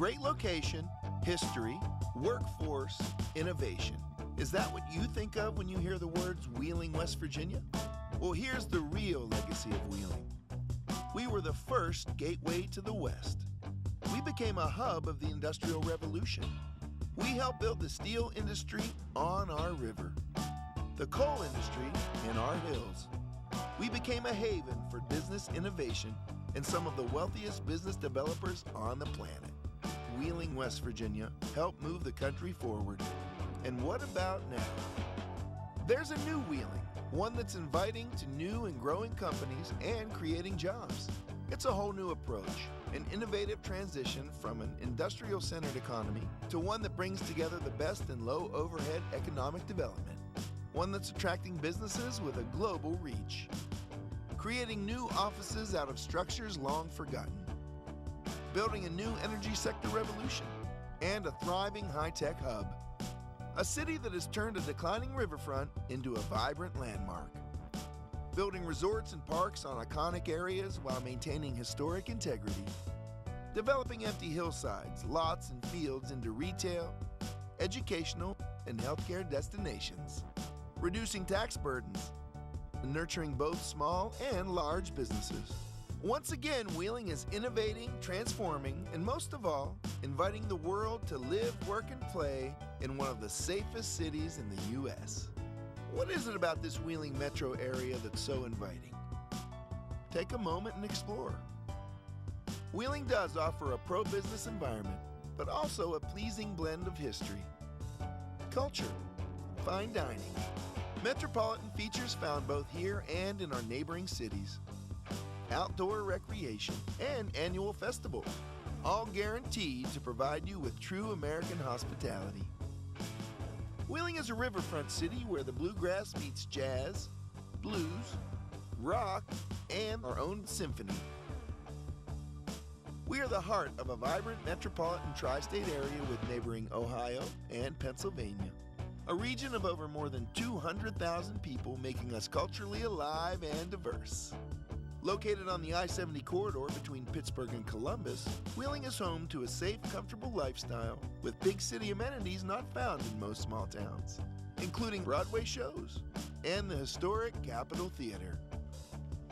Great location, history, workforce, innovation. Is that what you think of when you hear the words Wheeling, West Virginia? Well, here's the real legacy of Wheeling. We were the first gateway to the West. We became a hub of the Industrial Revolution. We helped build the steel industry on our river, the coal industry in our hills. We became a haven for business innovation and some of the wealthiest business developers on the planet. Wheeling, West Virginia helped move the country forward. And what about now? There's a new Wheeling, one that's inviting to new and growing companies and creating jobs. It's a whole new approach, an innovative transition from an industrial-centered economy to one that brings together the best in low-overhead economic development, one that's attracting businesses with a global reach, creating new offices out of structures long forgotten, building a new energy sector revolution, and a thriving high-tech hub. A city that has turned a declining riverfront into a vibrant landmark. Building resorts and parks on iconic areas while maintaining historic integrity. Developing empty hillsides, lots, and fields into retail, educational, and healthcare destinations. Reducing tax burdens, and nurturing both small and large businesses. Once again, Wheeling is innovating, transforming, and most of all, inviting the world to live, work, and play in one of the safest cities in the U.S. What is it about this Wheeling metro area that's so inviting? Take a moment and explore. Wheeling does offer a pro-business environment, but also a pleasing blend of history, culture, fine dining, metropolitan features found both here and in our neighboring cities, outdoor recreation, and annual festivals, all guaranteed to provide you with true American hospitality. Wheeling is a riverfront city where the bluegrass meets jazz, blues, rock, and our own symphony. We are the heart of a vibrant metropolitan tri-state area with neighboring Ohio and Pennsylvania, a region of over more than 200,000 people, making us culturally alive and diverse. Located on the I-70 corridor between Pittsburgh and Columbus, Wheeling is home to a safe, comfortable lifestyle with big city amenities not found in most small towns, including Broadway shows and the historic Capitol Theater.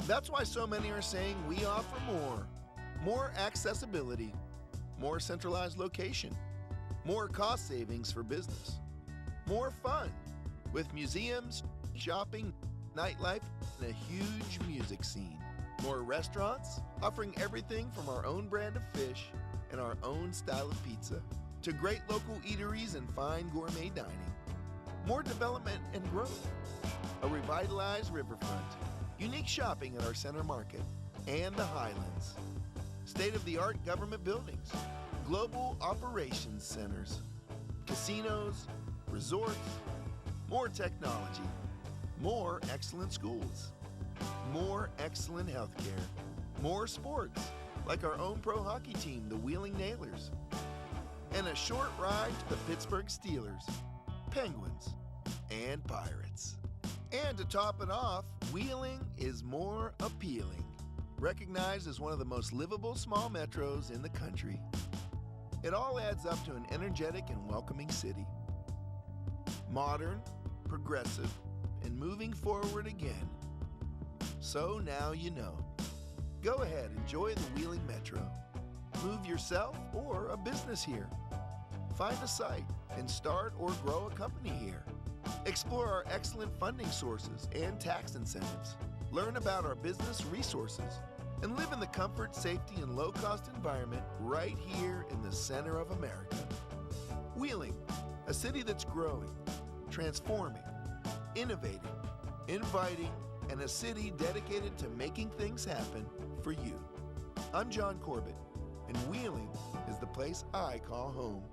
That's why so many are saying we offer more accessibility, more centralized location, more cost savings for business, more fun with museums, shopping, nightlife, and a huge music scene. More restaurants, offering everything from our own brand of fish and our own style of pizza to great local eateries and fine gourmet dining. More development and growth, a revitalized riverfront, unique shopping at our center market and the Highlands, state-of-the-art government buildings, global operations centers, casinos, resorts, more technology, more excellent schools, more excellent healthcare, more sports, like our own pro hockey team, the Wheeling Nailers, and a short ride to the Pittsburgh Steelers, Penguins, and Pirates. And to top it off, Wheeling is more appealing, recognized as one of the most livable small metros in the country. It all adds up to an energetic and welcoming city. Modern, progressive, and moving forward again. So now you know. Go ahead, enjoy the Wheeling Metro. Move yourself or a business here. Find a site and start or grow a company here. Explore our excellent funding sources and tax incentives. Learn about our business resources and live in the comfort, safety, and low-cost environment right here in the center of America. Wheeling, a city that's growing, transforming, innovating, inviting, and a city dedicated to making things happen for you. I'm John Corbett, and Wheeling is the place I call home.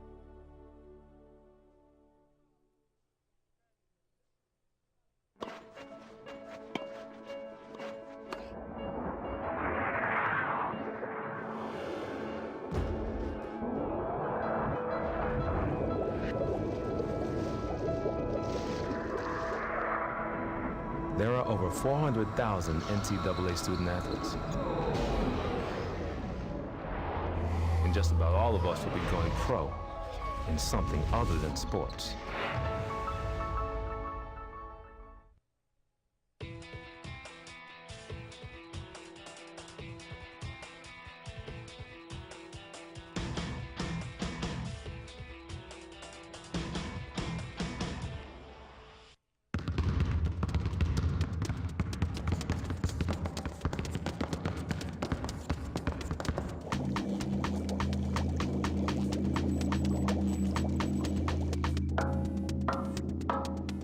There are over 400,000 NCAA student athletes. In just about all of us will be going pro in something other than sports.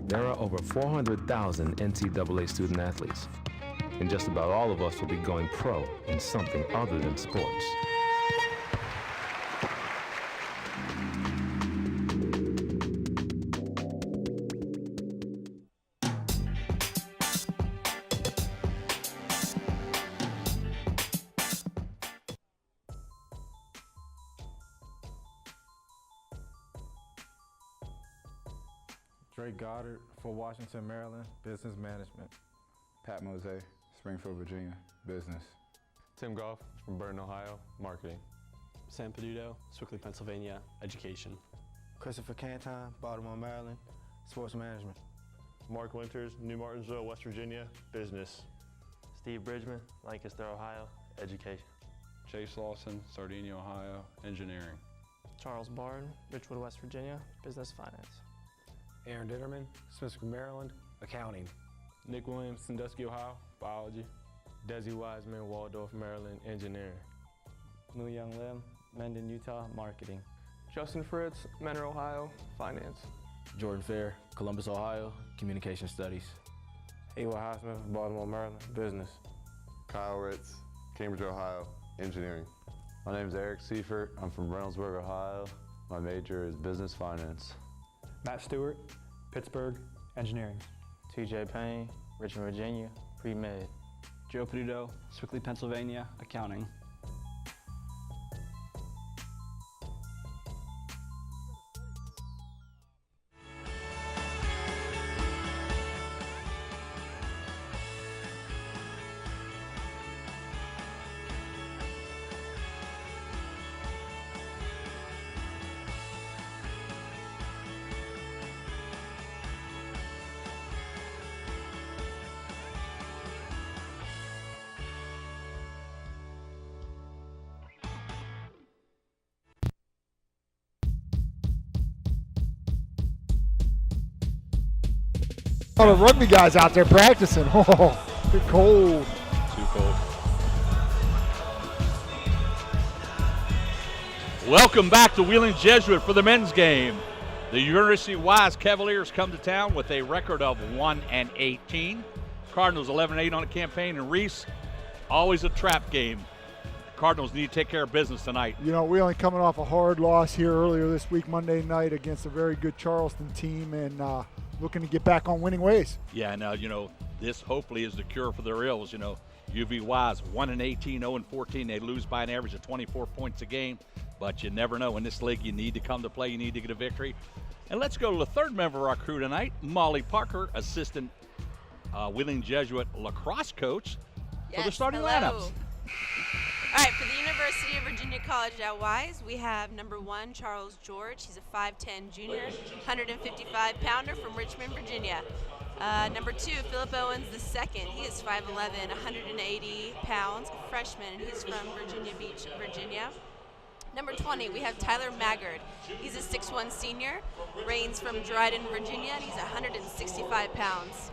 There are over 400,000 NCAA student athletes, and just about all of us will be going pro in something other than sports. Drake Goddard for Washington, Maryland, Business Management. Pat Mose, Springfield, Virginia, Business. Tim Goff from Burton, Ohio, Marketing. Sam Peduto, Swickley, Pennsylvania, Education. Christopher Canton, Baltimore, Maryland, Sports Management. Mark Winters, New Martinsville, West Virginia, Business. Steve Bridgman, Lancaster, Ohio, Education. Chase Lawson, Sardinia, Ohio, Engineering. Charles Barn, Richwood, West Virginia, Business Finance. Aaron Ditterman, Smith, Maryland, Accounting. Nick Williams, Sandusky, Ohio, Biology. Desi Wiseman, Waldorf, Maryland, Engineering. Mu Young Lim, Mendon, Utah, Marketing. Justin Fritz, Mentor, Ohio, Finance. Jordan Fair, Columbus, Ohio, Communication Studies. Ewa Highsmith, Baltimore, Maryland, Business. Kyle Ritz, Cambridge, Ohio, Engineering. My name is Eric Seifert. I'm from Reynoldsburg, Ohio. My major is Business Finance. Matt Stewart, Pittsburgh, Engineering. TJ Payne, Richmond, Virginia, Pre-Med. Joe Peduto, Swickley, Pennsylvania, Accounting. All the rugby guys out there practicing. Oh, too cold. Too cold. Welcome back to Wheeling Jesuit for the men's game. The UVA-WISE Cavaliers come to town with a record of 1-18. Cardinals 11-8 on the campaign, and Reese, always a trap game. Cardinals need to take care of business tonight. You know, Wheeling coming off a hard loss here earlier this week, Monday night, against a very good Charleston team, and looking to get back on winning ways. Yeah, now, you know, this hopefully is the cure for their ills. You know, UVA-WISE 1-18, 0-14. They lose by an average of 24 points a game, but you never know. In this league, you need to come to play. You need to get a victory. And let's go to the third member of our crew tonight, Molly Parker, assistant Wheeling Jesuit lacrosse coach for the starting lineups. All right, for the University of Virginia College at WISE, we have number 1, Charles George. He's a 5'10 junior, 155-pounder from Richmond, Virginia. Number 2, Philip Owens II. He is 5'11", 180 pounds, a freshman, and he's from Virginia Beach, Virginia. Number 20, we have Tyler Maggard. He's a 6'1 senior, reigns from Dryden, Virginia, and he's 165 pounds.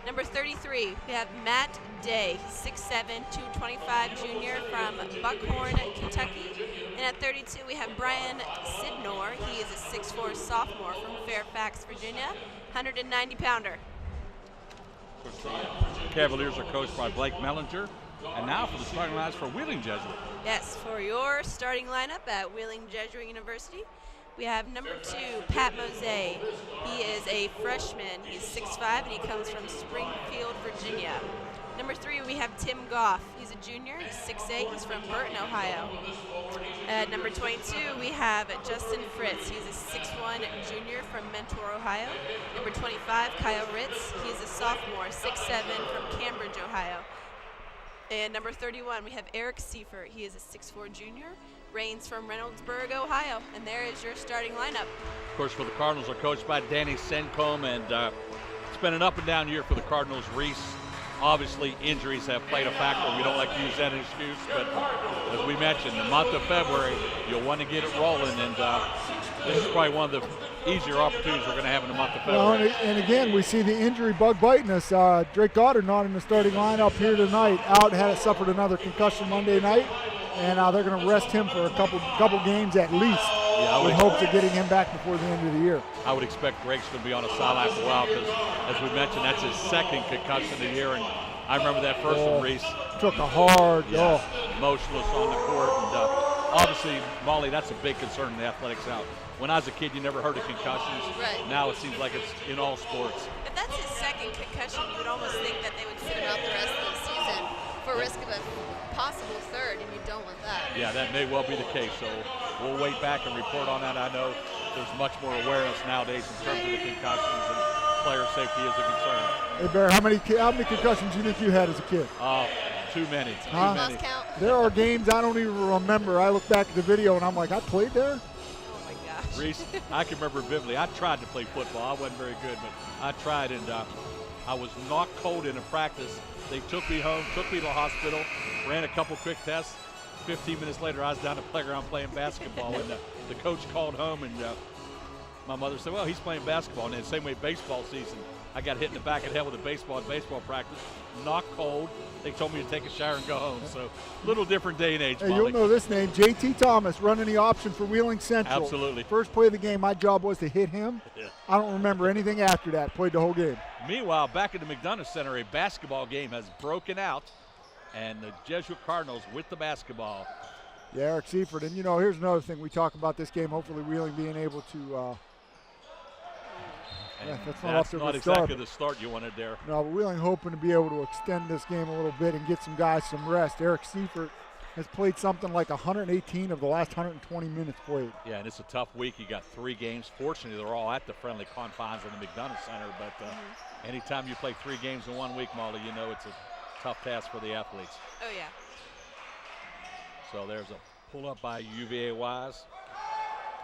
Number 33, we have Matt Day, 6'7", 225 junior from Buckhorn, Kentucky. And at 32, we have Brian Sidnor. He is a 6'4 sophomore from Fairfax, Virginia, 190-pounder. Cavaliers are coached by Blake Mellinger. And now for the starting lineups for Wheeling Jesuit. Yes, for your starting lineup at Wheeling Jesuit University, we have number 2, Pat Mose. He is a freshman. He's 6'5", and he comes from Springfield, Virginia. Number 3, we have Tim Goff. He's a junior. He's 6'8". He's from Burton, Ohio. At number 22, we have Justin Fritz. He's a 6'1 junior from Mentor, Ohio. Number 25, Kyle Ritz. He's a sophomore, 6'7", from Cambridge, Ohio. And number 31, we have Eric Seifert. He is a 6'4 junior Rains from Reynoldsburg, Ohio. And there is your starting lineup. Of course, for the Cardinals are coached by Danny Sencombe, and it's been an up and down year for the Cardinals. Reese, obviously injuries have played a factor. We don't like to use that as an excuse, but as we mentioned, the month of February, you'll want to get it rolling, and this is probably one of the easier opportunities we're going to have in the month of February. Well, and again, we see the injury bug biting us. Drake Goddard not in the starting lineup here tonight. Out, suffered another concussion Monday night, and they're going to rest him for a couple games at least, with hopes of getting him back before the end of the year. I would expect Drake's going to be on a sideline for a while because, as we mentioned, that's his second concussion of the year, and I remember that first one, Reese. Took a hard, motionless on the court, and obviously, Molly, that's a big concern in the athletics now. When I was a kid, you never heard of concussions. Right. Now it seems like it's in all sports. If that's his second concussion, you would almost think that they would sit him out the rest of the season for risk of a possible third, and you don't want that. Yeah, that may well be the case. So we'll wait back and report on that. I know there's much more awareness nowadays in terms of the concussions, and player safety is a concern. Hey, Bear, how many concussions do you think you had as a kid? Too many. Huh? Too many. There are games I don't even remember. I look back at the video and I'm like, I played there? Reese, I can remember vividly. I tried to play football. I wasn't very good, but I tried, and I was knocked cold in a practice. They took me home, took me to the hospital, ran a couple quick tests. 15 minutes later, I was down the playground playing basketball, and the coach called home, and my mother said, well, he's playing basketball. And then the same way baseball season, I got hit in the back of the head with a baseball at baseball practice, knocked cold. They told me to take a shower and go home. So little different day and age. Hey, you'll know this name, J.T. Thomas, running the option for Wheeling Central. Absolutely. First play of the game, my job was to hit him. Yeah. I don't remember anything after that. Played the whole game. Meanwhile, back at the McDonough Center, a basketball game has broken out, and the Jesuit Cardinals with the basketball. Yeah, Eric Seifert. And, here's another thing. We talk about this game, hopefully Wheeling being able to that's not exactly the start you wanted there. No, but Wheeling hoping to be able to extend this game a little bit and get some guys some rest. Eric Seifert has played something like 118 of the last 120 minutes played. Yeah, and it's a tough week. You got 3 games. Fortunately, they're all at the friendly confines of the McDonough Center, but anytime you play 3 games in 1 week, Molly, it's a tough task for the athletes. Oh, yeah. So there's a pull-up by UVA-WISE.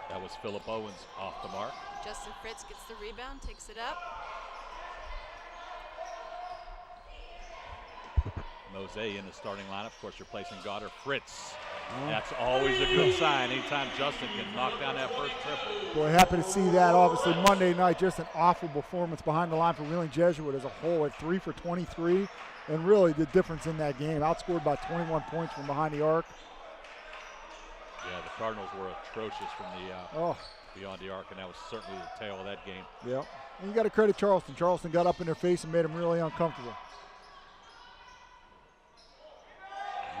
That was Philip Owens off the mark. Justin Fritz gets the rebound, takes it up. Mose in the starting lineup. Of course, replacing Goddard. Fritz. That's always a good sign anytime Justin can knock down that first triple. Boy, happy to see that. Obviously, Monday night, just an awful performance behind the line for Wheeling Jesuit as a whole at 3 for 23. And really the difference in that game. Outscored by 21 points from behind the arc. Yeah, the Cardinals were atrocious from the beyond the arc, and that was certainly the tail of that game. Yeah, and you got to credit Charleston. Charleston got up in their face and made them really uncomfortable.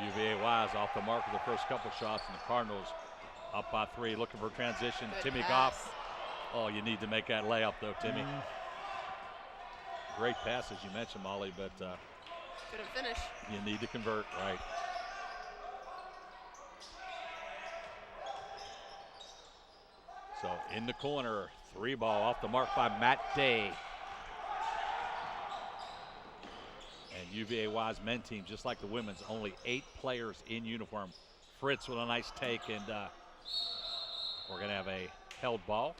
UVA-WISE off the mark of the first couple shots, and the Cardinals up by 3, looking for transition. Good Timmy pass. Goff. Oh, you need to make that layup, though, Timmy. Great pass, as you mentioned, Molly, but couldn't finish. You need to convert, right? So in the corner, 3 ball off the mark by Matt Day. And UVA-WISE men team, just like the women's, only 8 players in uniform. Fritz with a nice take, and we're going to have a held ball.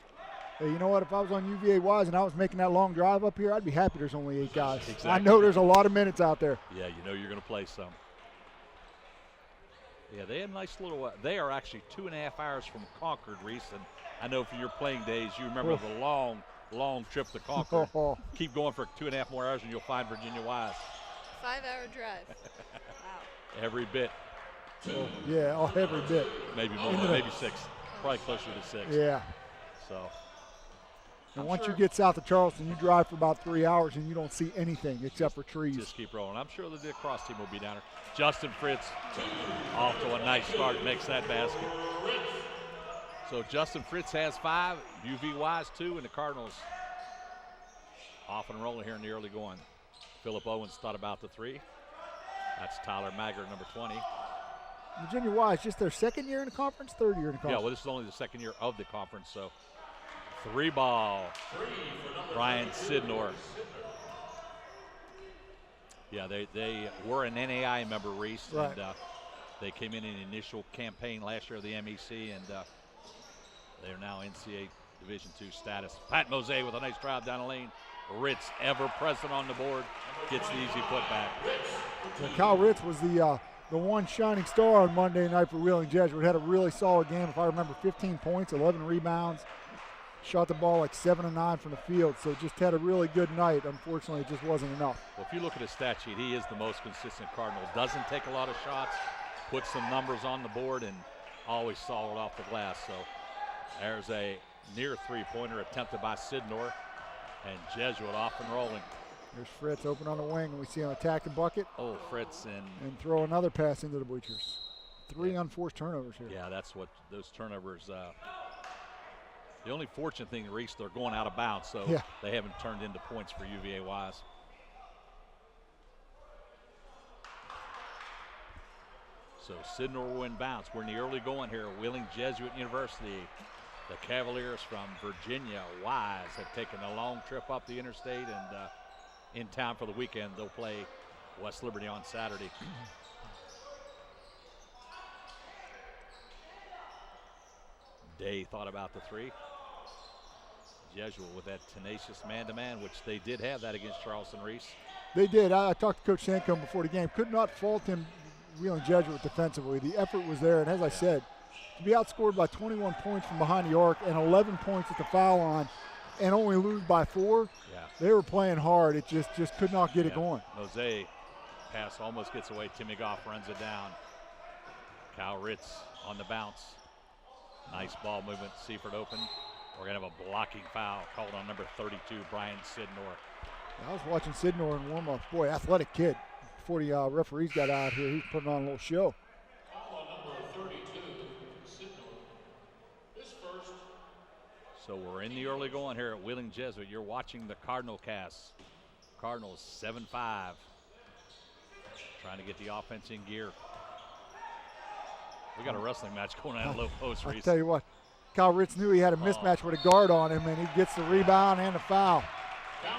Hey, you know what? If I was on UVA-WISE and I was making that long drive up here, I'd be happy there's only 8 guys. Exactly. I know there's a lot of minutes out there. Yeah, you know you're going to play some. Yeah, they had a nice little, they are actually 2.5 hours from Concord, Reese, and I know from your playing days, you remember the long trip to Concord. Keep going for 2.5 more hours and you'll find Virginia-WISE. 5-hour drive. Wow. Every bit. Yeah, every bit. Maybe more, maybe 6. Probably closer to 6. Yeah. So. And once you get south of Charleston, you drive for about 3 hours and you don't see anything except for trees. Just keep rolling. I'm sure the cross team will be down there. Justin Fritz off to a nice start, makes that basket. So Justin Fritz has 5, UV-WISE 2, and the Cardinals off and rolling here in the early going. Philip Owens thought about the 3. That's Tyler Maggard, number 20. Virginia-WISE, just their 2nd year in the conference, 3rd year in the conference? Yeah, well, this is only the 2nd year of the conference, so 3 ball, Brian Sidnor. Yeah, they were an NAI member, Reese, right. And They came in the initial campaign last year of the MEC, and they are now NCAA Division II status. Pat Mose with a nice drive down the lane. Ritz, ever present on the board, gets the easy putback. Kyle Ritz was the one shining star on Monday night for Wheeling Jesuit. Had a really solid game, if I remember, 15 points, 11 rebounds. Shot the ball like 7 of 9 from the field, so just had a really good night. Unfortunately, it just wasn't enough. Well, if you look at his stat sheet, he is the most consistent Cardinal. Doesn't take a lot of shots, puts some numbers on the board, and always solid off the glass. So there's a near three-pointer attempted by Sidnor, and Jesuit off and rolling. There's Fritz open on the wing, and we see him attack the bucket. Oh, Fritz and throw another pass into the bleachers. 3 unforced turnovers here. Yeah, that's what those turnovers. The only fortunate thing, Reese, they're going out of bounds, so they haven't turned into points for UVA-WISE. So Sidnor will inbounds. We're in the early going here. Wheeling Jesuit University. The Cavaliers from Virginia, Wise, have taken a long trip up the interstate and in town for the weekend. They'll play West Liberty on Saturday. Day thought about the three. Jesuit with that tenacious man-to-man, which they did have that against Charleston Reese. They did. I talked to Coach Sancombe before the game. Could not fault him, Wheeling Jesuit, defensively. The effort was there, and as I said, to be outscored by 21 points from behind the arc and 11 points at the foul line and only lose by 4, they were playing hard. It just could not get it going. Mose pass almost gets away. Timmy Goff runs it down. Kyle Ritz on the bounce. Nice ball movement. Seifert open. We're going to have a blocking foul called on number 32, Brian Sidnor. I was watching Sidnor in warm-up. Boy, athletic kid. Before the referees got out here, he was putting on a little show. So we're in the early going here at Wheeling Jesuit. You're watching the Cardinal cast. Cardinals 7-5. Trying to get the offense in gear. We got a wrestling match going on at low post, Reese. I'll tell you what, Kyle Ritz knew he had a mismatch with a guard on him, and he gets the rebound and the foul. I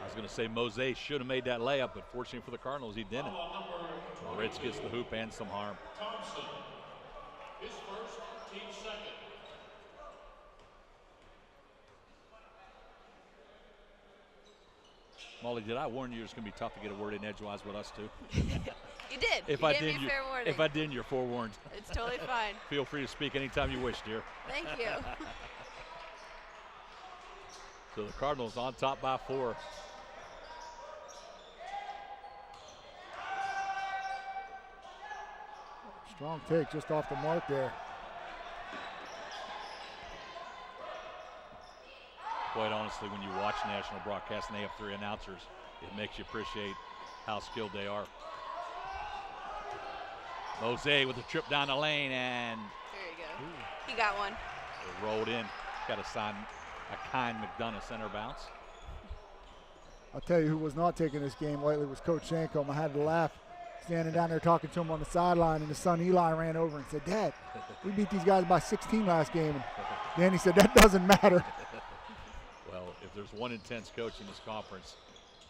was going to say Mose should have made that layup, but fortunately for the Cardinals, he didn't. Ritz gets the hoop and some harm. His first, team second. Molly, did I warn you it's going to be tough to get a word in edgewise with us, too? You did. If you gave me fair warning. If I didn't, you're forewarned. It's totally fine. Feel free to speak anytime you wish, dear. Thank you. So the Cardinals on top by 4. Strong take just off the mark there. Quite honestly, when you watch national broadcast and they have 3 announcers, it makes you appreciate how skilled they are. Mose with a trip down the lane, and there you go. He got one. It rolled in. Got to sign a kind McDonough center bounce. I'll tell you who was not taking this game lightly was Coach Sancombe. I had to laugh standing down there talking to him on the sideline, and his son Eli ran over and said, "Dad, we beat these guys by 16 last game." And Danny said, "That doesn't matter." Well, if there's one intense coach in this conference,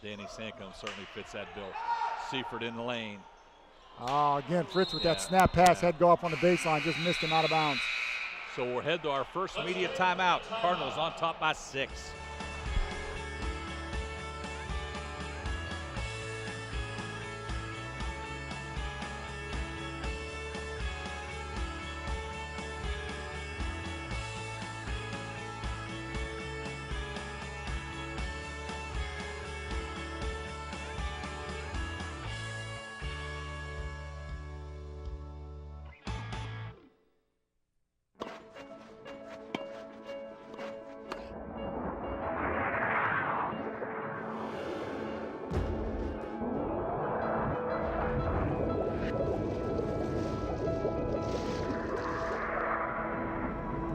Danny Sancombe certainly fits that bill. Seifert in the lane. Again, Fritz with that snap pass, head go up on the baseline, just missed him out of bounds. So we'll head to our first media timeout. Cardinals on top by 6.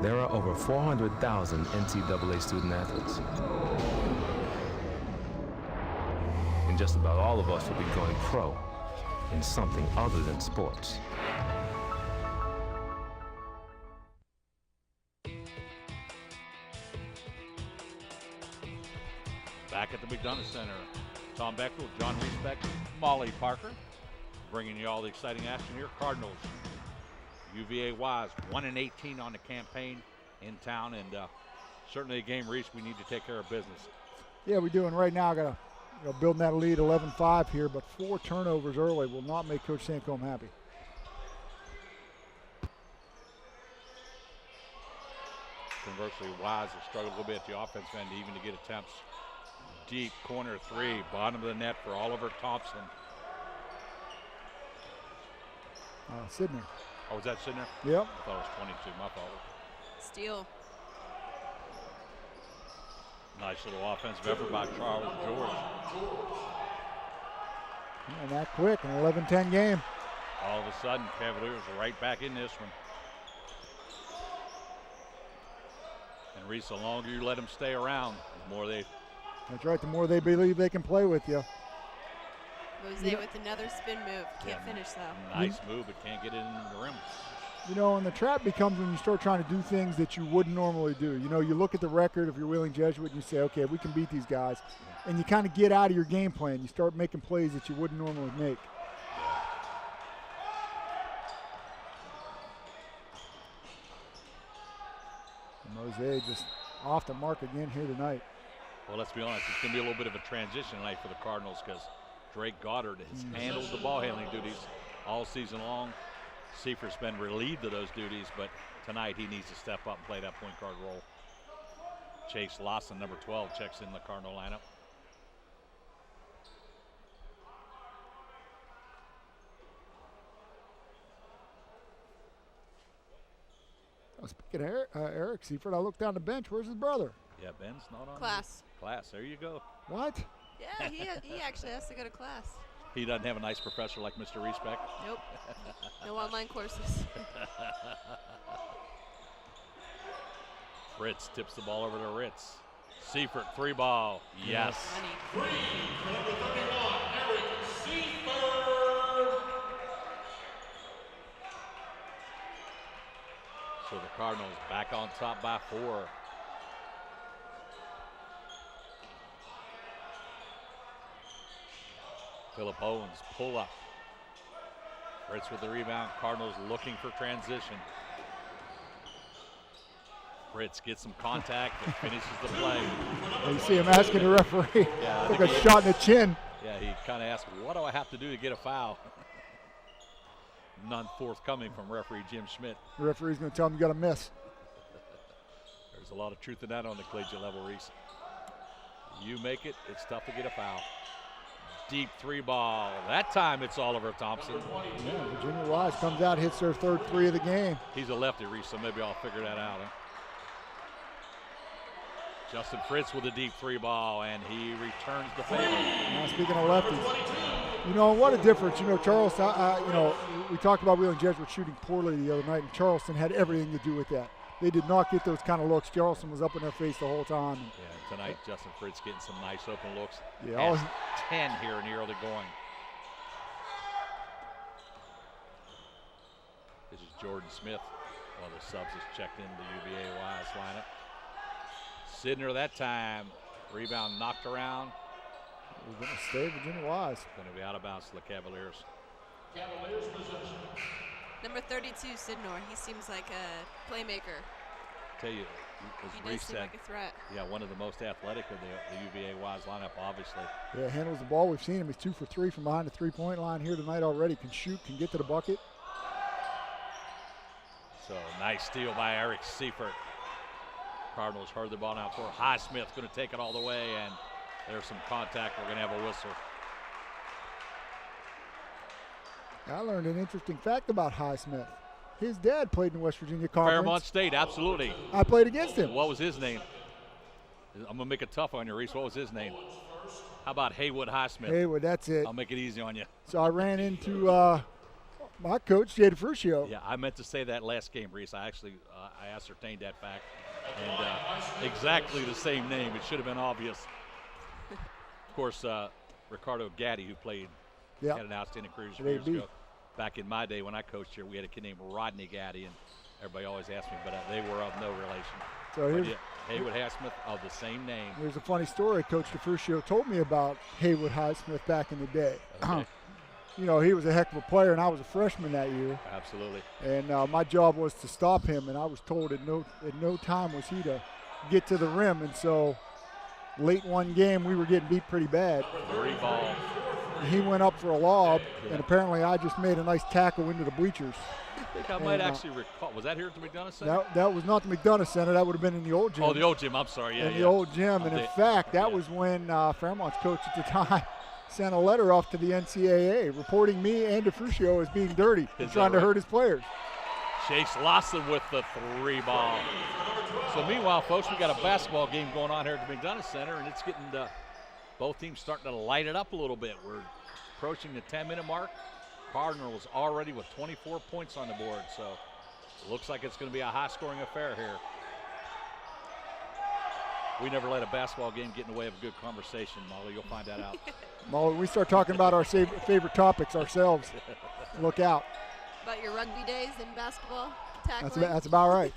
There are over 400,000 NCAA student athletes. And just about all of us will be going pro in something other than sports. Back at the McDonough Center. Tom Beckle, John Reesbeck, Molly Parker, bringing you all the exciting action here. Cardinals, UVA-WISE, 1-18 on the campaign in town, and certainly a game, Reese, we need to take care of business. Yeah, we do, and right now I got to building that lead 11-5 here, but 4 turnovers early will not make Coach Sancombe happy. Conversely, Wise has struggled a little bit at the offensive end even to get attempts. Deep corner 3, bottom of the net for Oliver Thompson. Sidner. Oh, was that Sidner? Yep. I thought it was 22, my fault. Steal. Nice little offensive effort by Charles George. And that quick, an 11-10 game. All of a sudden, Cavaliers are right back in this one. And Reese, the longer you let them stay around, the more they... That's right, the more they believe they can play with you. Jose with another spin move. Can't finish, though. Nice move, but can't get it in the rim. And the trap becomes when you start trying to do things that you wouldn't normally do. You look at the record of your Wheeling Jesuit and you say, okay, we can beat these guys. And you kind of get out of your game plan. You start making plays that you wouldn't normally make. Jose just off the mark again here tonight. Well, let's be honest, it's going to be a little bit of a transition night for the Cardinals because Drake Goddard has handled the ball handling duties all season long. Seifert's been relieved of those duties, but tonight he needs to step up and play that point guard role. Chase Lawson, number 12, checks in the Cardinal lineup. Speaking of Eric Seifert, I looked down the bench. Where's his brother? Yeah, Ben's not on. Class. Class, there you go. What? Yeah, he actually has to go to class. He doesn't have a nice professor like Mr. Reesbeck. Nope. No online courses. Fritz tips the ball over to Ritz. Seifert, 3-ball. Yes. Number 31, Eric Seifert. So the Cardinals back on top by 4. Phillip Owens, pull up. Fritz with the rebound. Cardinals looking for transition. Fritz gets some contact and finishes the play. You see him asking the referee. Yeah, took a shot in the chin. Yeah, he kind of asked, what do I have to do to get a foul? None forthcoming from referee Jim Schmidt. The referee's going to tell him you got to miss. There's a lot of truth in that on the collegiate level, Reese. You make it, it's tough to get a foul. Deep 3-ball. That time it's Oliver Thompson. Yeah, Virginia-Wise comes out, hits their 3rd 3 of the game. He's a lefty, Reese, so maybe I'll figure that out. Huh? Justin Fritz with a deep 3-ball, and he returns the favor. Now, speaking of lefties, what a difference. Charleston, we talked about Wheeling Jesuit shooting poorly the other night, and Charleston had everything to do with that. They did not get those kind of looks. Charleston was up in their face the whole time. Yeah, tonight Justin Fritz getting some nice open looks. Yeah, 10 here in the early going. This is Jordan Smith. One of the subs has checked into the UVA-WISE lineup. Sidner that time. Rebound knocked around. We're going to stay Virginia-Wise. Going to be out of bounds to the Cavaliers. Cavaliers possession. Number 32, Sidnor. He seems like a playmaker. Tell you, he does seem like a threat. Yeah, one of the most athletic of the UVA-WISE lineup, obviously. Yeah, handles the ball. We've seen him. He's 2 for 3 from behind the 3-point line here tonight already. Can shoot, can get to the bucket. So nice steal by Eric Seifert. Cardinals heard the ball now for Highsmith, going to take it all the way, and there's some contact. We're going to have a whistle. I learned an interesting fact about Highsmith. His dad played in West Virginia Conference. Fairmont State, absolutely. I played against him. What was his name? I'm going to make it tough on you, Reese. What was his name? How about Haywood Highsmith? Haywood, that's it. I'll make it easy on you. So I ran into my coach, Jay DeFrucio. Yeah, I meant to say that last game, Reese. I actually I ascertained that fact. And exactly the same name. It should have been obvious. Of course, Ricardo Gaddy, who played, had an outstanding career years ago. Back in my day when I coached here, we had a kid named Rodney Gaddy, and everybody always asked me, but they were of no relation. So Haywood Highsmith of the same name. There's a funny story Coach DeFurcio told me about Haywood Highsmith back in the day. Okay. You know, he was a heck of a player, and I was a freshman that year. Absolutely. And my job was to stop him, and I was told at no time was he to get to the rim. And so late one game, we were getting beat pretty bad. 3 ball. He went up for a lob, and apparently I just made a nice tackle into the bleachers. I think I might actually recall. Was that here at the McDonough Center? That was not the McDonough Center. That would have been in the old gym. Oh, the old gym. I'm sorry. Yeah, in the old gym. And in fact, that was when Fairmont's coach at the time sent a letter off to the NCAA reporting me and DeFurcio as being dirty and trying to hurt his players. Chase Lawson with the 3 ball. So meanwhile, folks, we got a basketball game going on here at the McDonough Center, and it's getting both teams starting to light it up a little bit. We're approaching the 10-minute mark. Cardinals already with 24 points on the board, so it looks like it's going to be a high-scoring affair here. We never let a basketball game get in the way of a good conversation, Molly. You'll find that out. Molly, we start talking about our favorite topics ourselves. Look out. About your rugby days in basketball tackling? That's about right.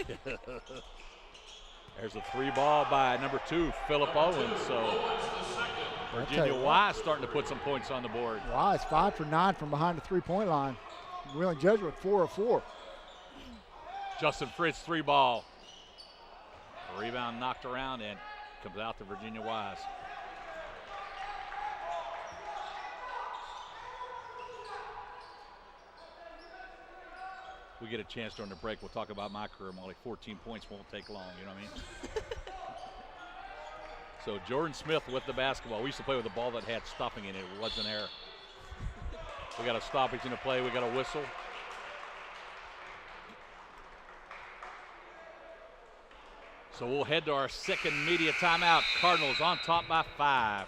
There's a 3 ball by number 2, Phillip Owens. So Virginia-Wise starting to put some points on the board. Wise 5 for 9 from behind the 3-point line. Wheeling Jesuit 4 of 4. Justin Fritz 3 ball. Rebound knocked around and comes out to Virginia-Wise. We get a chance during the break, we'll talk about my career, Molly. 14 points won't take long, you know what I mean? So Jordan Smith with the basketball. We used to play with a ball that had stuffing in it. It wasn't air. We got a stoppage in the play. We got a whistle. So we'll head to our second media timeout. Cardinals on top by 5.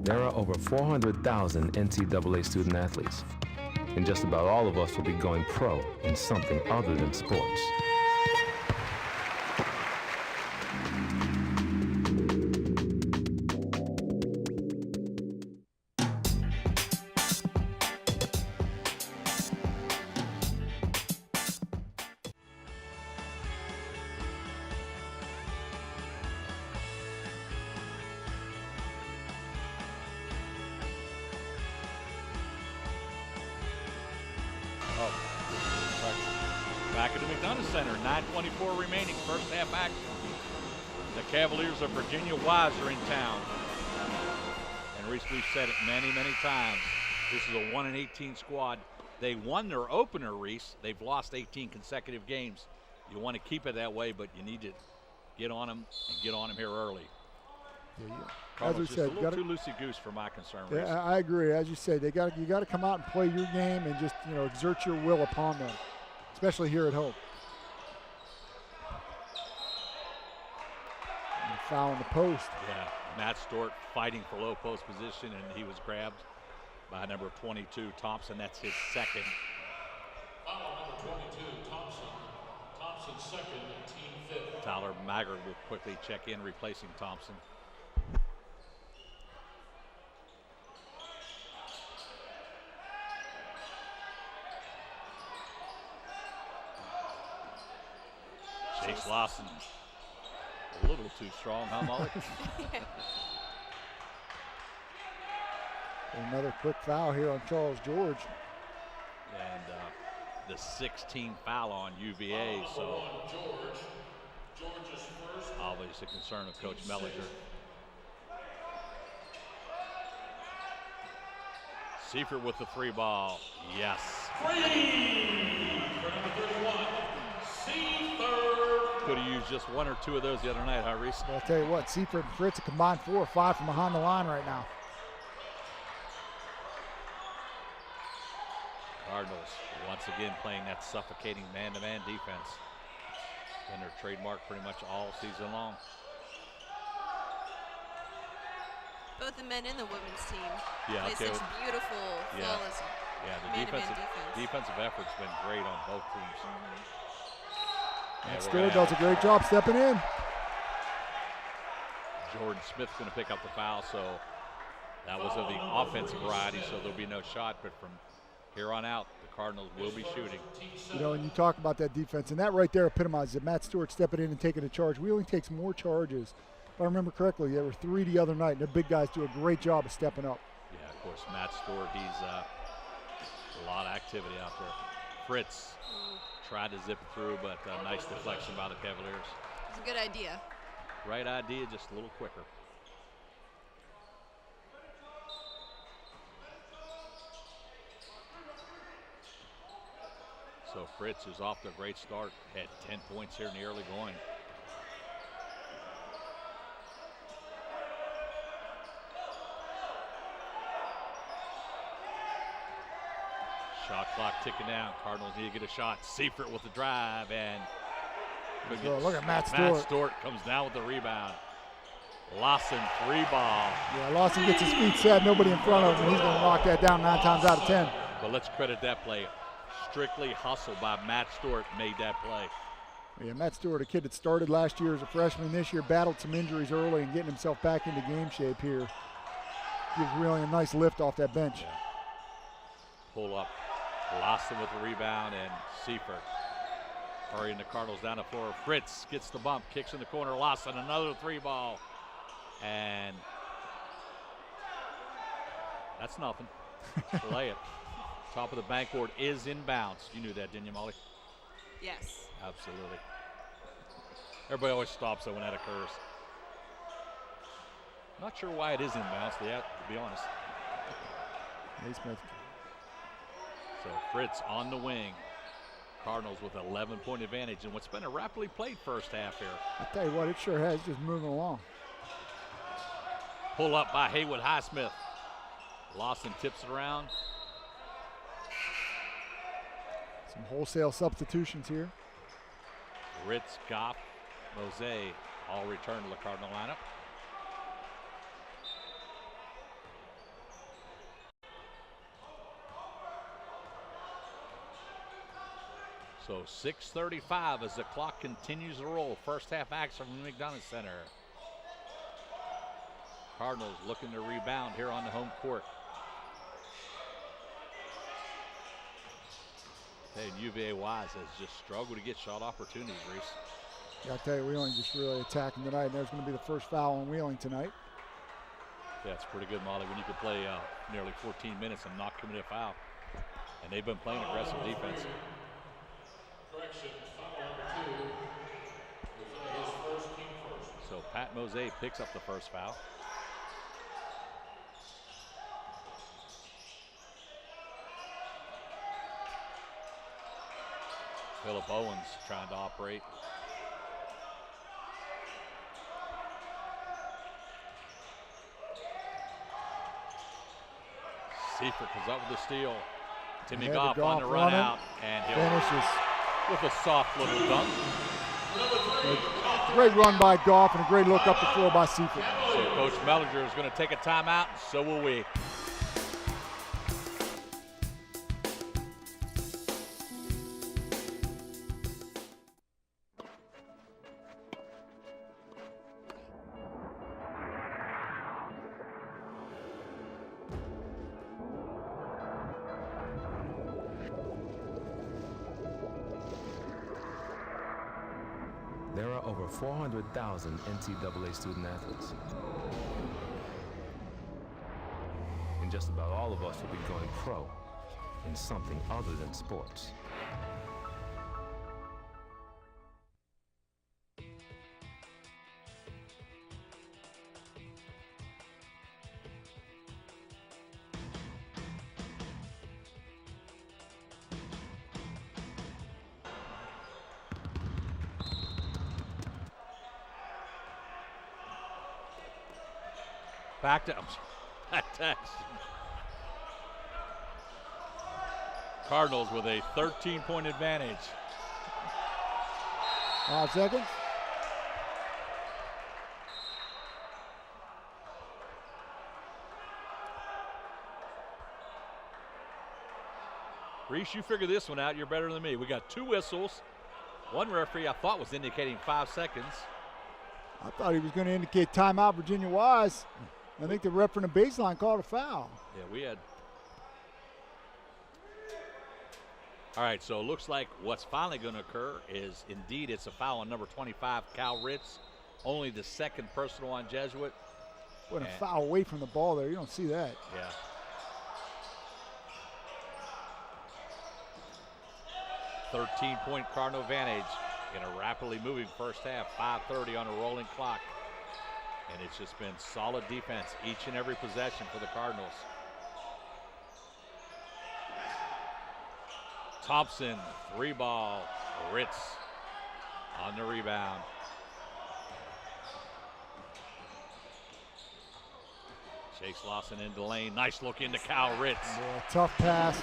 There are over 400,000 NCAA student athletes, and just about all of us will be going pro in something other than sports. Back at the McDonough Center, 9:24 remaining, first half action. The Cavaliers of Virginia-Wise are in town. And Reese, we've said it many, many times. This is a 1-18 squad. They won their opener, Reese. They've lost 18 consecutive games. You want to keep it that way, but you need to get on them and get on them here early. As we said, just a little too loosey-goose for my concern, Reese. Yeah, I agree. As you say, you got to come out and play your game and just exert your will upon them, especially here at home. And foul in the post. Yeah, Matt Stewart fighting for low post position, and he was grabbed by number 22, Thompson. That's his second. Foul number 22, Thompson. Thompson second and team fifth. Tyler Maggard will quickly check in, replacing Thompson. Chase Lawson, a little too strong, huh, Molly? Another quick foul here on Charles George. And the 16th foul on UVA, so obviously a concern of Coach Mellinger. Seifert with the 3 ball, yes. Free for number 31, Seifert. Could have used just 1 or 2 of those the other night, huh, Reese? Well, I'll tell you what, Seifert and Fritz a combined 4 or 5 from behind the line right now. Cardinals once again playing that suffocating man-to-man defense. Been their trademark pretty much all season long. Both the men and the women's team Yeah, play such beautiful, flawless the defensive effort's been great on both teams. And Stewart does a great job stepping in. Jordan Smith's going to pick up the foul, so that was of the offensive variety, so there'll be no shot. But from here on out, the Cardinals will be shooting. You know, and you talk about that defense, and that right there epitomizes it. Matt Stewart stepping in and taking a charge. Wheeling takes more charges. If I remember correctly, there were 3 the other night, and the big guys do a great job of stepping up. Yeah, of course, Matt Stewart, he's a lot of activity out there. Fritz tried to zip it through, but a nice deflection by the Cavaliers. It's a good idea. Right idea, just a little quicker. So Fritz is off to a great start. Had 10 points here in the early going. Shot clock ticking down. Cardinals need to get a shot. Seifert with the drive, and look at Matt Stewart. Matt Stewart comes down with the rebound. Lawson, 3-ball. Yeah, Lawson gets his feet set, nobody in front of him, and he's going to knock that down 9 times out of 10. But let's credit that play. Strictly hustle by Matt Stewart made that play. Yeah, Matt Stewart, a kid that started last year as a freshman, this year battled some injuries early and getting himself back into game shape here. Gives really a nice lift off that bench. Yeah. Pull up. Lawson with the rebound, and Seifert hurrying the Cardinals down the floor. Fritz gets the bump, kicks in the corner. Lawson, another 3-ball. And that's nothing. Lay it. Top of the backboard is inbounds. You knew that, didn't you, Molly? Yes. Absolutely. Everybody always stops though when that occurs. Not sure why it is inbounds, to be honest. Naismith. So Fritz on the wing. Cardinals with an 11-point advantage in what's been a rapidly played first half here. I tell you what, it sure has, just moving along. Pull up by Haywood Highsmith. Lawson tips it around. Some wholesale substitutions here. Ritz, Goff, Mose all return to the Cardinal lineup. So 6:35 as the clock continues to roll. First half action from the McDonough Center. Cardinals looking to rebound here on the home court. And UVA-WISE has just struggled to get shot opportunities, Reese. Yeah, I tell you, Wheeling just really attacking tonight, and there's going to be the first foul on Wheeling tonight. Yeah, it's pretty good, Molly, when you could play nearly 14 minutes and not commit a foul. And they've been playing aggressive defense. Correction, foul number 2. His first, team first. So Pat Mose picks up the first foul. Phillip Owens trying to operate. Seifert comes up with the steal. Timmy Goff on the run out, and he'll finishes with a soft little dunk. Great run by Goff and a great look up the floor by Seifert. So Coach Mellinger is going to take a timeout, and so will we. There are over 400,000 NCAA student athletes. And just about all of us will be going pro in something other than sports. Back to text. Cardinals with a 13-point advantage. 5 seconds. Reese, you figure this one out. You're better than me. We got 2 whistles. One referee I thought was indicating 5 seconds. I thought he was going to indicate timeout, Virginia-Wise. I think the ref from the baseline called a foul. Yeah, we had. All right, so it looks like what's finally going to occur is indeed it's a foul on number 25, Cal Ritz. Only the 2nd personal on Jesuit. What a foul away from the ball there. You don't see that. Yeah. 13-point Cardinal advantage in a rapidly moving first half. 5:30 on a rolling clock. And it's just been solid defense each and every possession for the Cardinals. Thompson, 3-ball. Ritz on the rebound. Chase Lawson into the lane. Nice look into Cal Ritz. Yeah, tough pass.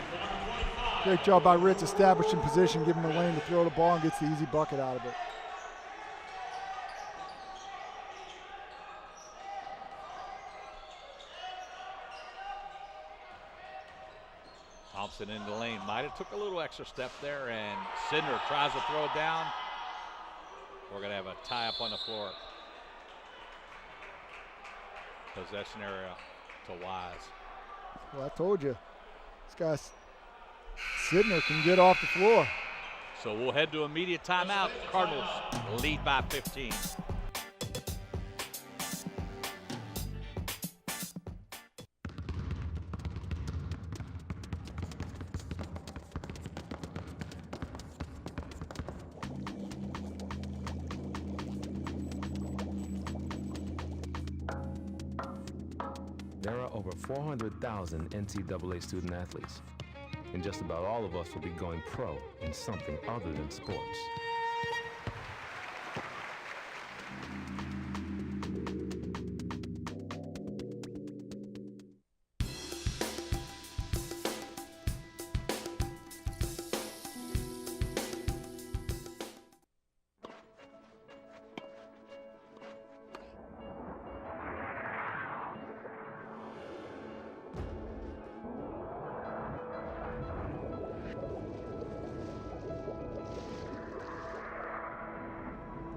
Great job by Ritz establishing position, giving the lane to throw the ball and gets the easy bucket out of it. Thompson in the lane. Might have took a little extra step there, and Sidner tries to throw it down. We're going to have a tie up on the floor. Possession area to Wise. Well, I told you. This guy, Sidner, can get off the floor. So we'll head to immediate timeout. Cardinals lead by 15. There are over 400,000 NCAA student athletes, and just about all of us will be going pro in something other than sports.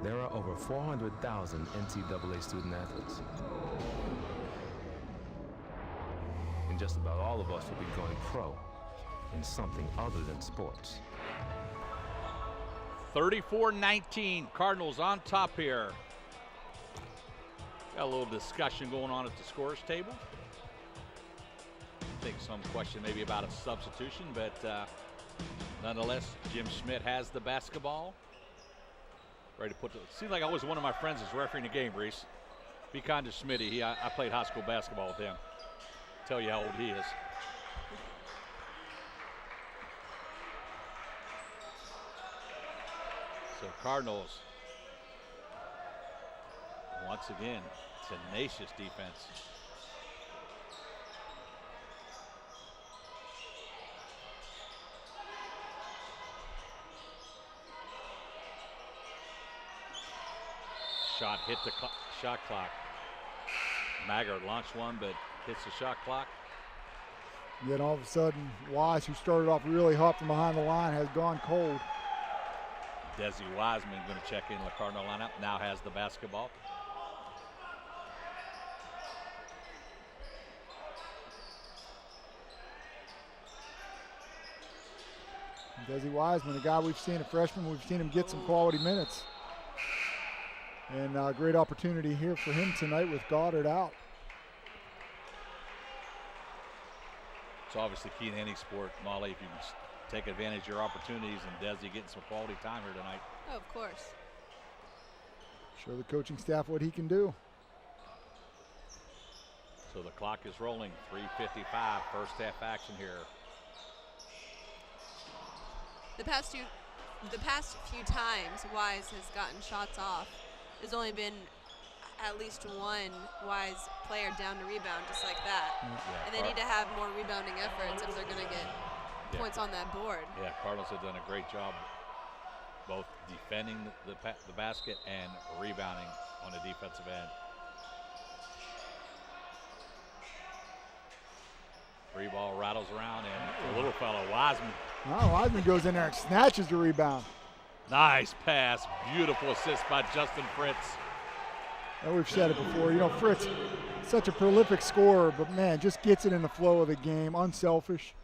There are over 400,000 NCAA student athletes. And just about all of us will be going pro in something other than sports. 34-19, Cardinals on top here. Got a little discussion going on at the scorers table. I think some question maybe about a substitution, but nonetheless, Jim Schmidt has the basketball. Ready to put the, seems like always one of my friends is refereeing the game, Reese. Be kind to Smitty. I played high school basketball with him. Tell you how old he is. So Cardinals, once again, tenacious defense. Shot hit the shot clock. Maggard launched one, but hits the shot clock. Then all of a sudden, Wise, who started off really hot from behind the line, has gone cold. Desi Wiseman going to check in the Cardinal lineup. Now has the basketball. Desi Wiseman, a guy we've seen, a freshman, we've seen him get some quality minutes. And a great opportunity here for him tonight with Goddard out. It's obviously key in any sport, Molly, if you can take advantage of your opportunities, and Desi getting some quality time here tonight. Oh, of course. Show the coaching staff what he can do. So the clock is rolling, 3:55, first half action here. The past few times Wise has gotten shots off, there's only been at least one Wise player down to rebound just like that. Yeah, and they need to have more rebounding efforts if they're going to get points on that board. Yeah, Cardinals have done a great job both defending the basket and rebounding on the defensive end. Three ball rattles around, and the little fellow Wiseman Oh, Wiseman goes in there and snatches the rebound. Nice pass. Beautiful assist by Justin Fritz. And we've said it before. You know, Fritz, such a prolific scorer, but man, just gets it in the flow of the game. Unselfish.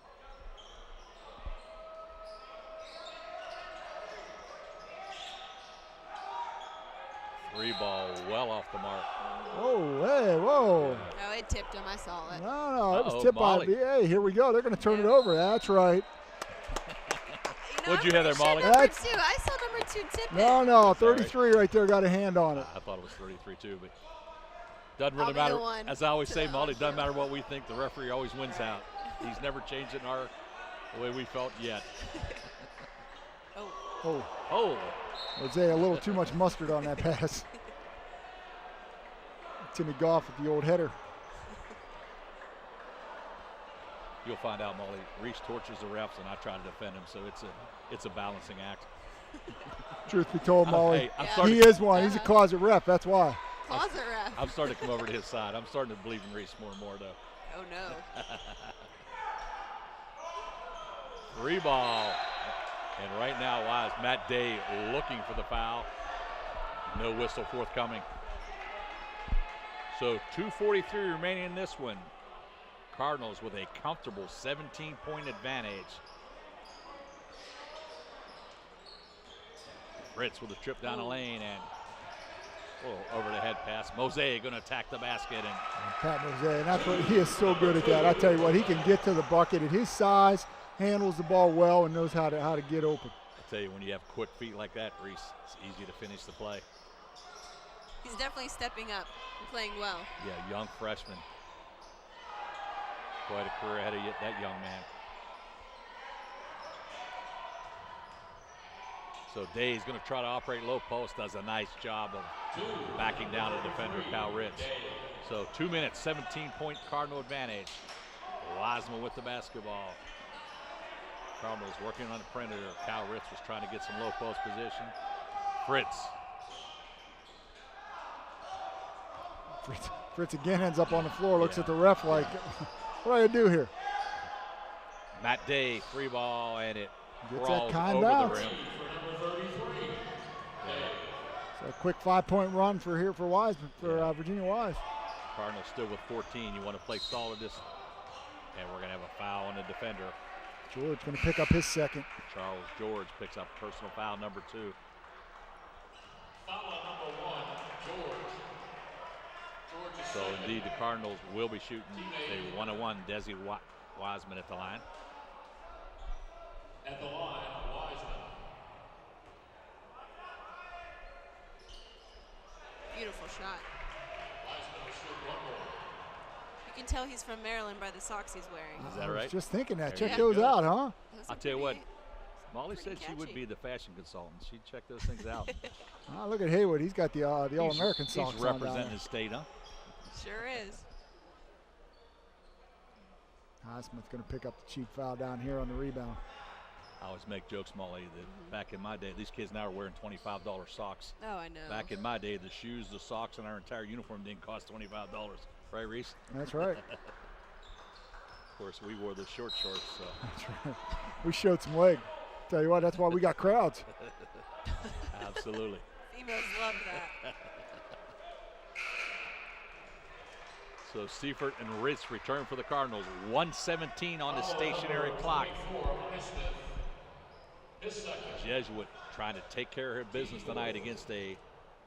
Three ball well off the mark. Oh, hey, whoa. No, it tipped him. I saw it. No, it was tipped by. Hey, here we go. They're going to turn it over. That's right. What'd you have there, Molly? Number 2. I saw number 2 tip it. No, 33 right there got a hand on it. I thought it was 33 too, but doesn't really matter. As I always say, Molly, doesn't matter what we think. The referee always wins out. He's never changed it in the way we felt yet. Oh. Jose, a little too much mustard on that pass. Timmy Goff with the old header. You'll find out, Molly. Reese tortures the refs, and I try to defend him, so it's a balancing act. Truth be told, Molly, I'm he is one. He's a closet ref. That's why. Closet ref. I'm starting to come over to his side. I'm starting to believe in Reese more and more, though. Oh, no. Three ball. And right now, Wise, Matt Day looking for the foul. No whistle forthcoming. So 2:43 remaining in this one. Cardinals with a comfortable 17-point advantage. Fritz with a trip down the lane and over the head pass. Mosaic going to attack the basket. And Pat Mosaic, that's what he is so good at that. I tell you what, he can get to the bucket at his size, handles the ball well, and knows how to get open. I tell you, when you have quick feet like that, Reese, it's easy to finish the play. He's definitely stepping up and playing well. Yeah, young freshman. Quite a career ahead of that young man. So Day's going to try to operate low post, does a nice job of backing down the defender, Cal Ritz. So 2 minutes, 17-point Cardinal advantage. Wiseman with the basketball. Cardinals working on the perimeter. Cal Ritz was trying to get some low post position. Fritz. Fritz again ends up on the floor, looks at the ref like, what do I do here? Matt Day, free ball, and it gets that kind over bounce. the rim. So a quick 5-point run for Wiseman, for Virginia Wise. Cardinals still with 14. You want to play solid this, and we're going to have a foul on the defender. George going to pick up his second. Charles George picks up personal foul number 2. Foul on number 1, George. So indeed, the Cardinals will be shooting a 1-on-1. Desi Wiseman at the line. At the line, Wiseman. Beautiful shot. Wiseman will shoot one more. You can tell he's from Maryland by the socks he's wearing. Is that right? I was just thinking that. There Check you those go. out, huh? I'll tell you what, Molly said catchy. she would be the fashion consultant. She'd check those things out. Look at Haywood. He's got the All-American socks He's on down representing there. his state, huh? Sure is. Highsmith's going to pick up the cheap foul down here on the rebound. I always make jokes, Molly, that back in my day, these kids now are wearing $25 socks. Oh, I know. Back in my day, the shoes, the socks, and our entire uniform didn't cost $25. Right, Reese? That's right. Of course, we wore the short shorts. So. That's right. We showed some leg. Tell you what, that's why we got crowds. Absolutely. Females love that. So Seifert and Ritz return for the Cardinals. 1:17 on the stationary clock. Jesuit trying to take care of her business tonight against a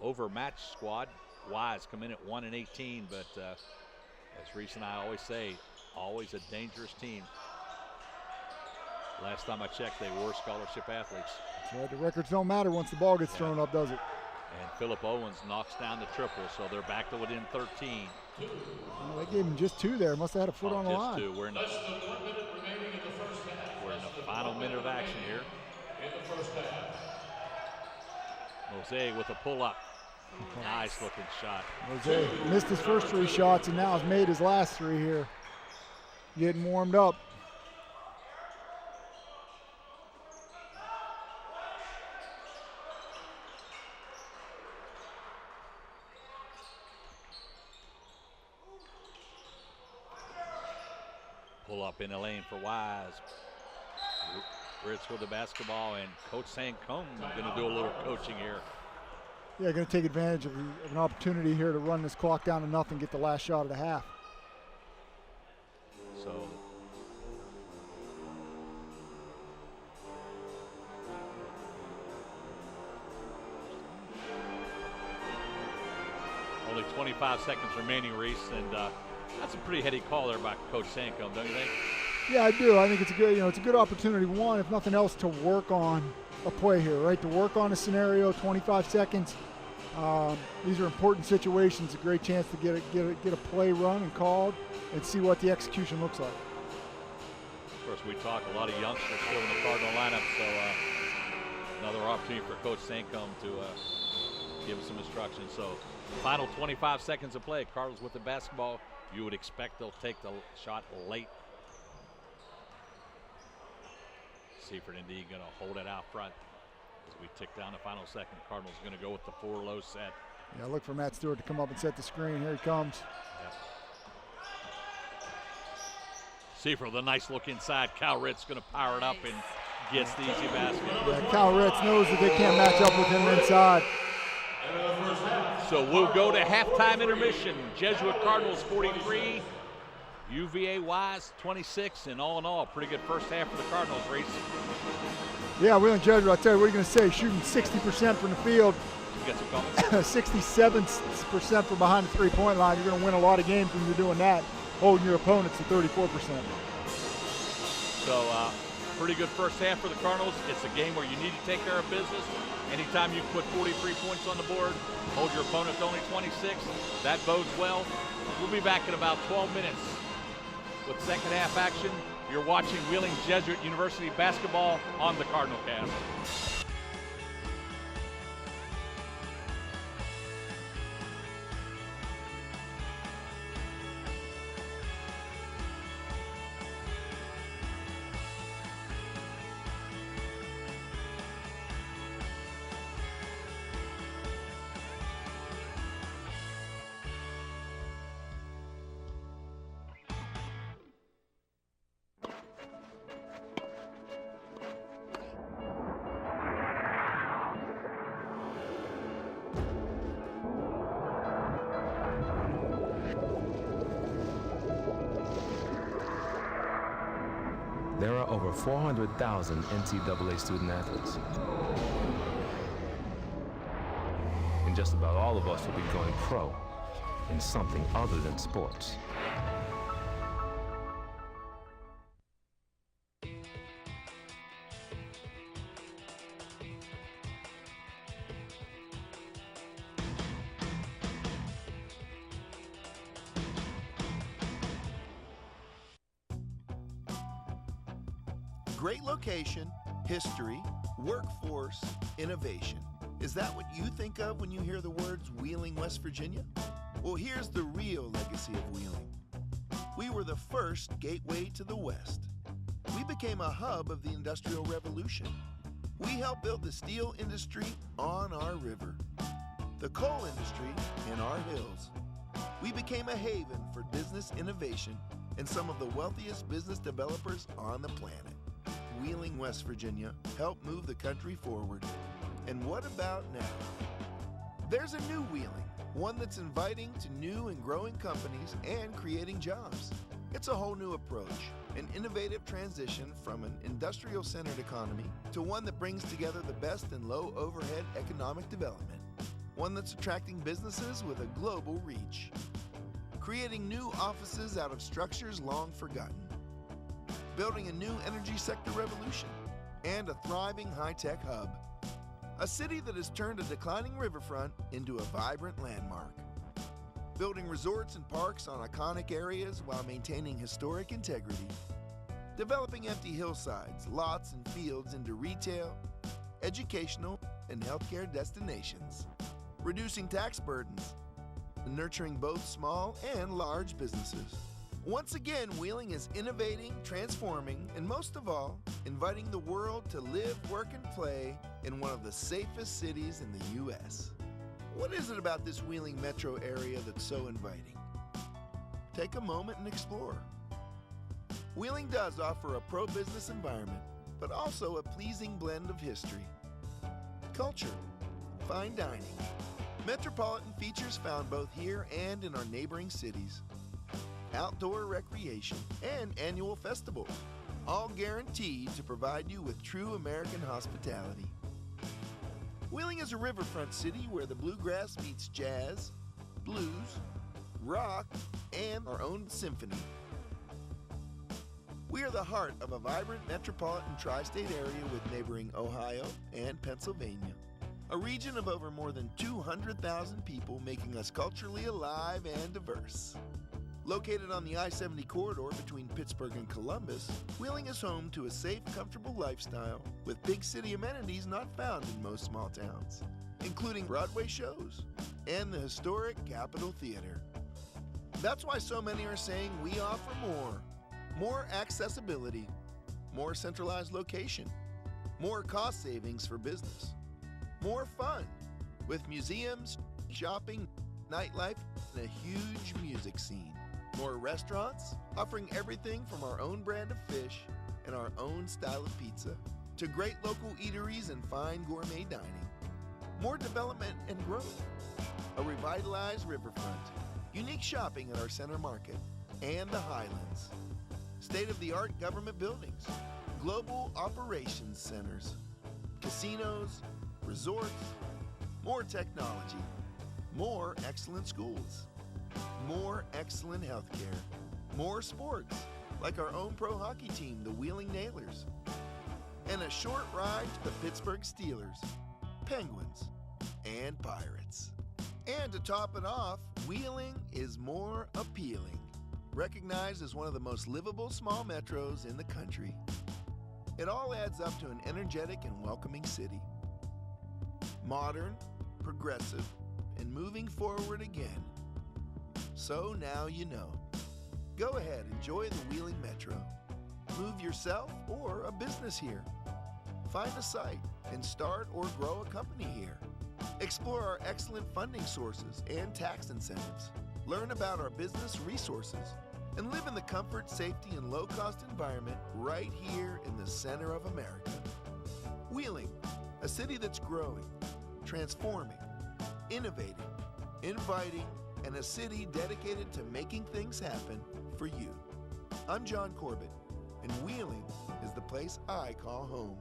overmatched squad. Wise come in at 1-18, but as Reese and I always say, always a dangerous team. Last time I checked, they were scholarship athletes. That's right. The records don't matter once the ball gets thrown up, does it? And Phillip Owens knocks down the triple, so they're back to within 13. Well, they gave him just 2 there. Must have had a foot on the line. Just 2. We're in the final minute of action here. In the first half. Mosaic with a pull-up. Nice looking shot. Jose missed his first 3 shots and now has made his last 3 here. Getting warmed up. Pull up in the lane for Wise. Fritz with the basketball, and Coach Sancombe going to do a little coaching here. Yeah, going to take advantage of an opportunity here to run this clock down to nothing, get the last shot of the half. So only 25 seconds remaining, Reese, and that's a pretty heady call there by Coach Sancombe, don't you think? Yeah, I do. I think it's a good, it's a good opportunity. One, if nothing else, to work on a play here, right? To work on a scenario, 25 seconds. These are important situations. A great chance to get a play run and called, and see what the execution looks like. Of course, we talk a lot of youngsters still in the Cardinal lineup, so another opportunity for Coach Sancombe to give some instructions. So, final 25 seconds of play. Cardinals with the basketball. You would expect they'll take the shot late. Seifert indeed going to hold it out front as we tick down the final second. Cardinals going to go with the 4-low set. Yeah, look for Matt Stewart to come up and set the screen. Here he comes. Yep. Seifert with a nice look inside. Cal Ritz going to power it up and gets the easy basket. Yeah, Cal Ritz knows that they can't match up with him inside. So we'll go to halftime intermission. Jesuit Cardinals 43. UVA-WISE 26, and all in all, pretty good first half for the Cardinals, Reese. Yeah, Wheeling Jesuit, I'll tell you, what are you going to say? Shooting 60% from the field. You got some comments? 67% from behind the three-point line. You're going to win a lot of games when you're doing that, holding your opponents to 34%. So, pretty good first half for the Cardinals. It's a game where you need to take care of business. Anytime you put 43 points on the board, hold your opponent to only 26, that bodes well. We'll be back in about 12 minutes with second half action. You're watching Wheeling Jesuit University basketball on the Cardinal Cast. There are over 400,000 NCAA student athletes. And just about all of us will be going pro in something other than sports. Great location, history, workforce, innovation. Is that what you think of when you hear the words Wheeling, West Virginia? Well, here's the real legacy of Wheeling. We were the first gateway to the West. We became a hub of the Industrial Revolution. We helped build the steel industry on our river, the coal industry in our hills. We became a haven for business innovation and some of the wealthiest business developers on the planet. Wheeling, West Virginia helped move the country forward. And what about now? There's a new Wheeling, one that's inviting to new and growing companies and creating jobs. It's a whole new approach, an innovative transition from an industrial-centered economy to one that brings together the best in low overhead economic development, one that's attracting businesses with a global reach, creating new offices out of structures long forgotten, building a new energy sector revolution, and a thriving high-tech hub. A city that has turned a declining riverfront into a vibrant landmark. Building resorts and parks on iconic areas while maintaining historic integrity. Developing empty hillsides, lots, and fields into retail, educational, and healthcare destinations. Reducing tax burdens, and nurturing both small and large businesses. Once again, Wheeling is innovating, transforming, and most of all, inviting the world to live, work, and play in one of the safest cities in the U.S. What is it about this Wheeling metro area that's so inviting? Take a moment and explore. Wheeling does offer a pro-business environment, but also a pleasing blend of history, culture, fine dining, metropolitan features found both here and in our neighboring cities, outdoor recreation, and annual festivals, all guaranteed to provide you with true American hospitality. Wheeling is a riverfront city where the bluegrass meets jazz, blues, rock, and our own symphony. We are the heart of a vibrant metropolitan tri-state area with neighboring Ohio and Pennsylvania, a region of over more than 200,000 people, making us culturally alive and diverse. Located on the I-70 corridor between Pittsburgh and Columbus, Wheeling is home to a safe, comfortable lifestyle with big city amenities not found in most small towns, including Broadway shows and the historic Capitol Theater. That's why so many are saying we offer more. More accessibility, more centralized location, more cost savings for business, more fun with museums, shopping, nightlife, and a huge music scene. More restaurants, offering everything from our own brand of fish and our own style of pizza to great local eateries and fine gourmet dining. More development and growth, a revitalized riverfront, unique shopping at our center market, and the Highlands. State-of-the-art government buildings, global operations centers, casinos, resorts, more technology, more excellent schools, more excellent healthcare, more sports, like our own pro hockey team, the Wheeling Nailers, and a short ride to the Pittsburgh Steelers, Penguins, and Pirates. And to top it off, Wheeling is more appealing. Recognized as one of the most livable small metros in the country. It all adds up to an energetic and welcoming city. Modern, progressive, and moving forward again. So now you know. Go ahead, enjoy the Wheeling Metro. Move yourself or a business here. Find a site and start or grow a company here. Explore our excellent funding sources and tax incentives. Learn about our business resources and live in the comfort, safety, and low-cost environment right here in the center of America. Wheeling, a city that's growing, transforming, innovating, inviting, and a city dedicated to making things happen for you. I'm John Corbett, and Wheeling is the place I call home.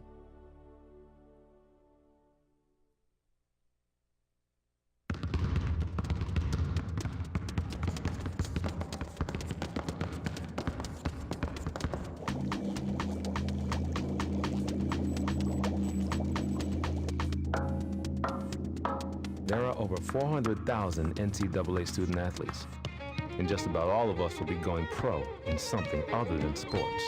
There are over 400,000 NCAA student athletes, and just about all of us will be going pro in something other than sports.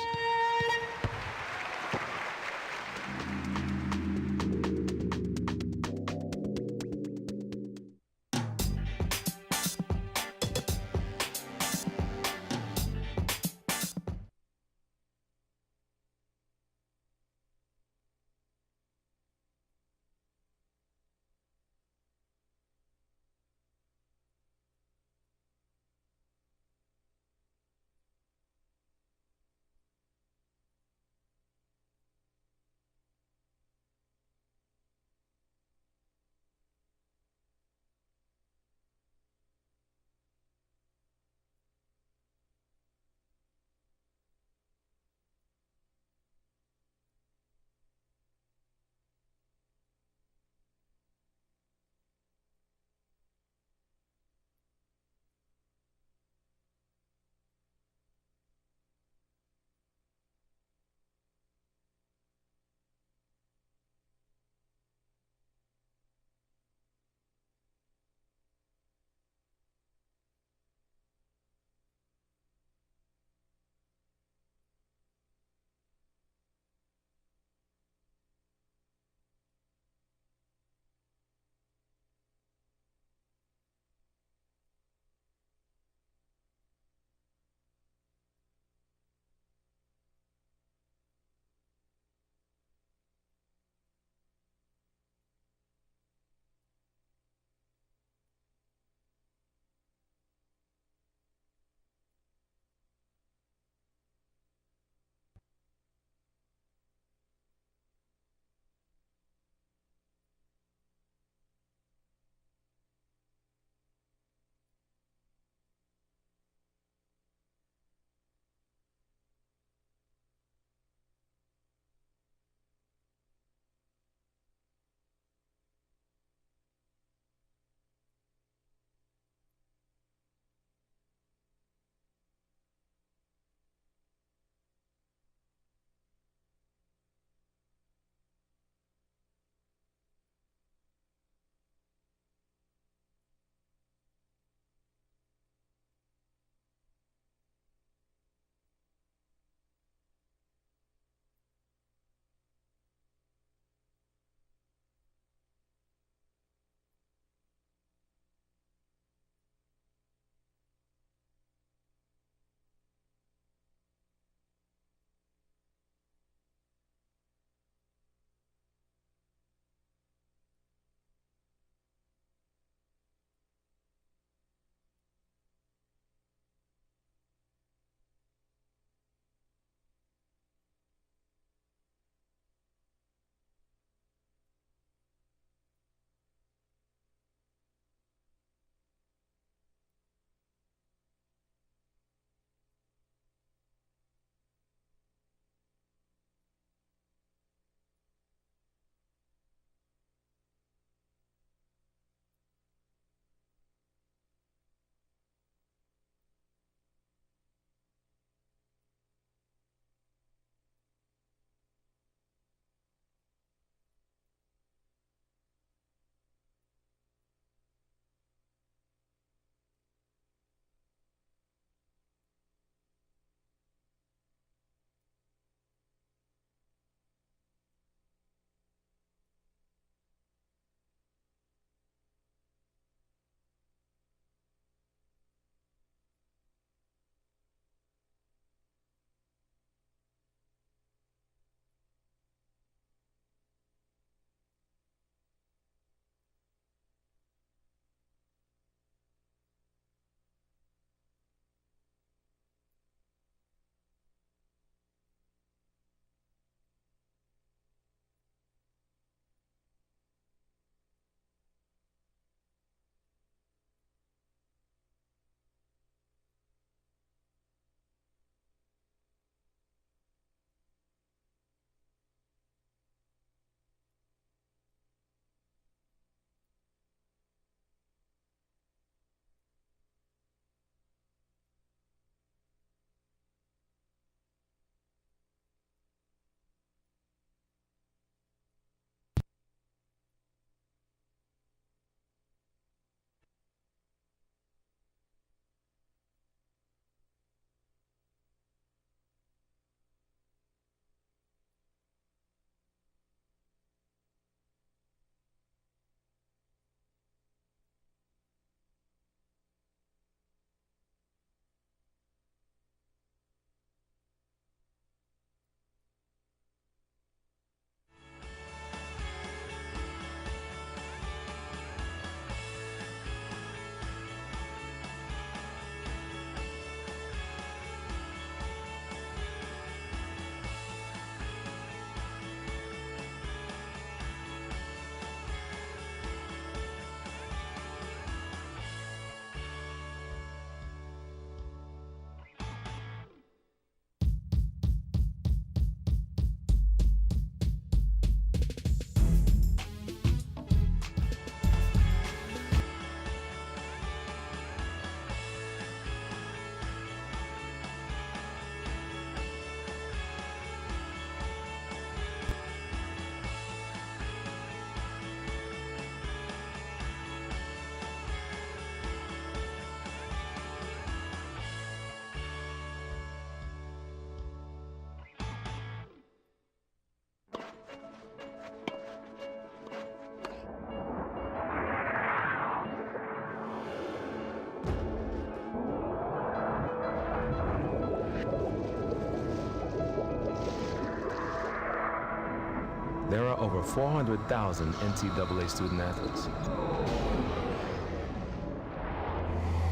There are over 400,000 NCAA student athletes.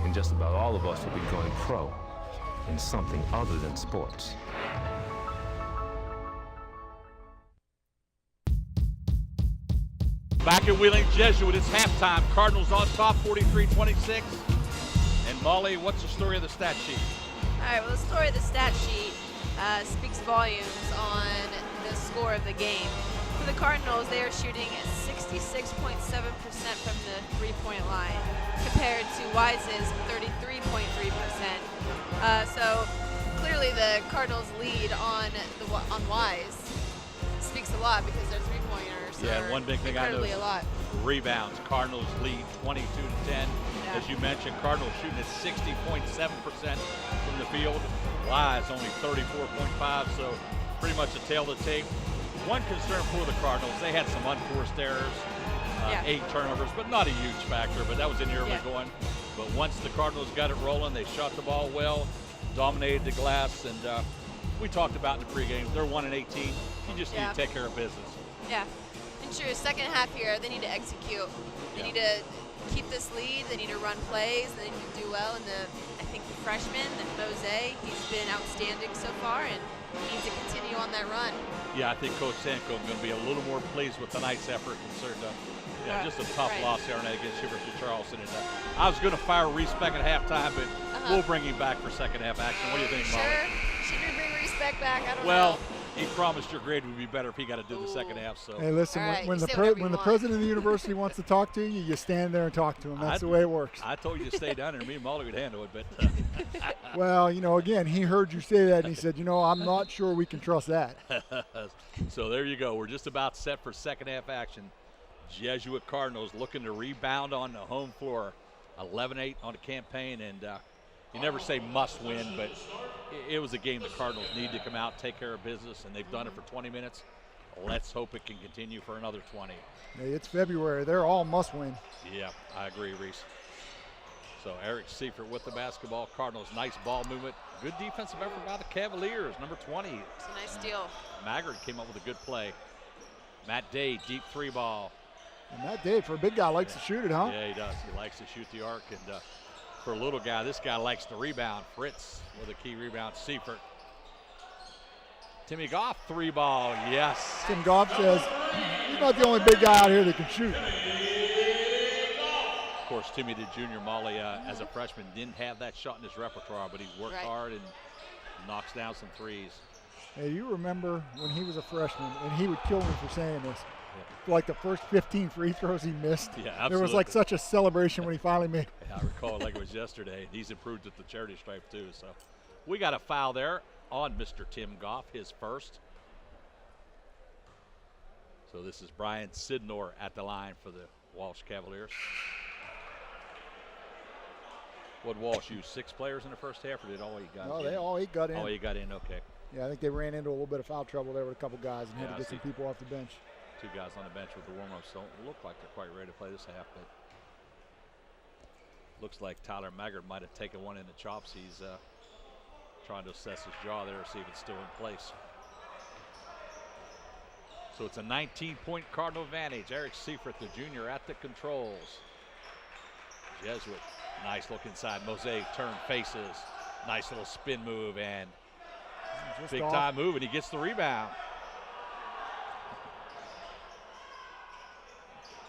And just about all of us will be going pro in something other than sports. Back at Wheeling Jesuit, it's halftime. Cardinals on top, 43-26. And Molly, what's the story of the stat sheet? All right, well, the story of the stat sheet speaks volumes on the score of the game. For the Cardinals, they are shooting 66.7% from the three-point line, compared to Wise's 33.3%. So clearly, the Cardinals' lead on Wise speaks a lot because their three-pointers Yeah, are and one big thing I know incredibly is a lot. rebounds. Cardinals lead 22-10. Yeah. As you mentioned, Cardinals shooting at 60.7% from the field. Wise only 34.5, so pretty much a tail to tape. One concern for the Cardinals, they had some unforced errors, 8 turnovers, but not a huge factor, but that was in the early going. But once the Cardinals got it rolling, they shot the ball well, dominated the glass, and we talked about in the pregame, they're 1-18. You just need to take care of business. Yeah, and sure, second half here, they need to execute. They need to keep this lead, they need to run plays, they need to do well. And I think the freshman, Mose, he's been outstanding so far, and he needs to continue on that run. Yeah, I think Coach Sanko is going to be a little more pleased with tonight's effort concerned. Just a tough loss here tonight against University of Charleston. And, I was going to fire Reese back at halftime, but we'll bring him back for second half action. What do you think, Molly? Sure. Should we bring Reese back? I don't know. Well, he promised your grade would be better if he got to do the second half. So hey, listen, when the president of the university wants to talk to you, you stand there and talk to him. That's the way it works. I told you to stay down there. Me and Molly would handle it, but well, again, he heard you say that, and he said, I'm not sure we can trust that. So there you go. We're just about set for second half action. Jesuit Cardinals looking to rebound on the home floor. 11-8 on the campaign, and you never say must win, but it was a game the Cardinals need to come out, take care of business, and they've done it for 20 minutes. Let's hope it can continue for another 20. Hey, it's February. They're all must win. Yeah, I agree, Reese. So Eric Seifert with the basketball. Cardinals, nice ball movement. Good defensive effort by the Cavaliers, number 20. It's a nice steal. Maggard came up with a good play. Matt Day, deep three ball. And Matt Day, for a big guy, likes to shoot it, huh? Yeah, he does. He likes to shoot the arc. And for a little guy, this guy likes to rebound. Fritz with a key rebound. Seifert. Timmy Goff, three ball, yes. Tim Goff says, he's not the only big guy out here that can shoot. Of course, Timmy the junior, Molly, as a freshman, didn't have that shot in his repertoire, but he's worked hard and knocks down some threes. Hey, you remember when he was a freshman, and he would kill me for saying this, like the first 15 free throws he missed. Yeah, absolutely. There was like such a celebration when he finally made. I recall it like it was yesterday. He's improved at the charity stripe too. So we got a foul there on Mr. Tim Goff, his first. So this is Brian Sidnor at the line for the Walsh Cavaliers. What Walsh use 6 players in the first half, or did all 8 guys? No, they all 8 got in. All 8 got in. Okay. Yeah, I think they ran into a little bit of foul trouble there with a couple guys and had to get some people off the bench. 2 guys on the bench with the warm-ups don't look like they're quite ready to play this half, but looks like Tyler Maggard might have taken one in the chops. He's trying to assess his jaw there, see if it's still in place. So it's a 19-point Cardinal advantage. Eric Seifert, the junior, at the controls. Jesuit, nice look inside. Mosaic turn faces. Nice little spin move and big time move, and he gets the rebound.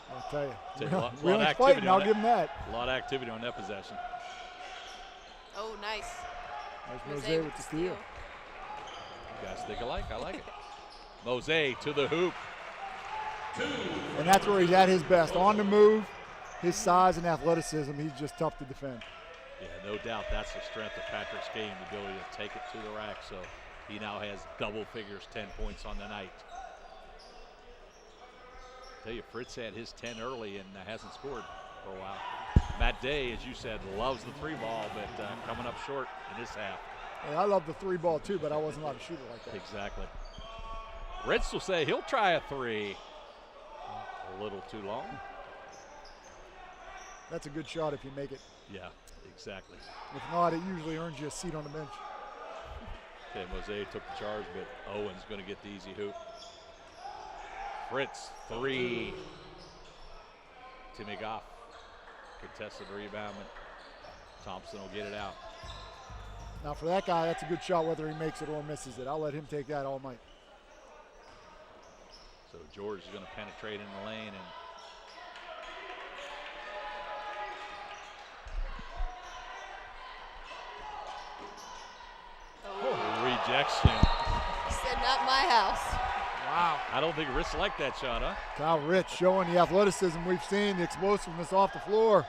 I'll tell you. Lot of fighting, I'll give him that. A lot of activity on that possession. Oh, nice. There's Mosaic with the steal. You guys think alike? I like it. Mosaic to the hoop. And that's where he's at his best. On the move, his size and athleticism, he's just tough to defend. Yeah, no doubt that's the strength of Patrick's game, the ability to take it to the rack. So he now has double figures, 10 points on the night. Tell you, Fritz had his 10 early and hasn't scored for a while. Matt Day, as you said, loves the 3-ball, but coming up short in this half. Yeah, I love the 3-ball too, but I wasn't allowed to shoot it like that. Exactly. Ritz will say he'll try a 3. A little too long. That's a good shot if you make it. Yeah, exactly. If not, it usually earns you a seat on the bench. Okay, Mosaic took the charge, but Owen's going to get the easy hoop. Fritz, 3. Timmy Goff contested the rebound, but Thompson will get it out. Now for that guy, that's a good shot whether he makes it or misses it. I'll let him take that all night. So George is going to penetrate in the lane, and rejection. He said, not my house. Wow. I don't think Rich liked that shot, huh? Kyle Rich showing the athleticism we've seen, the explosiveness off the floor.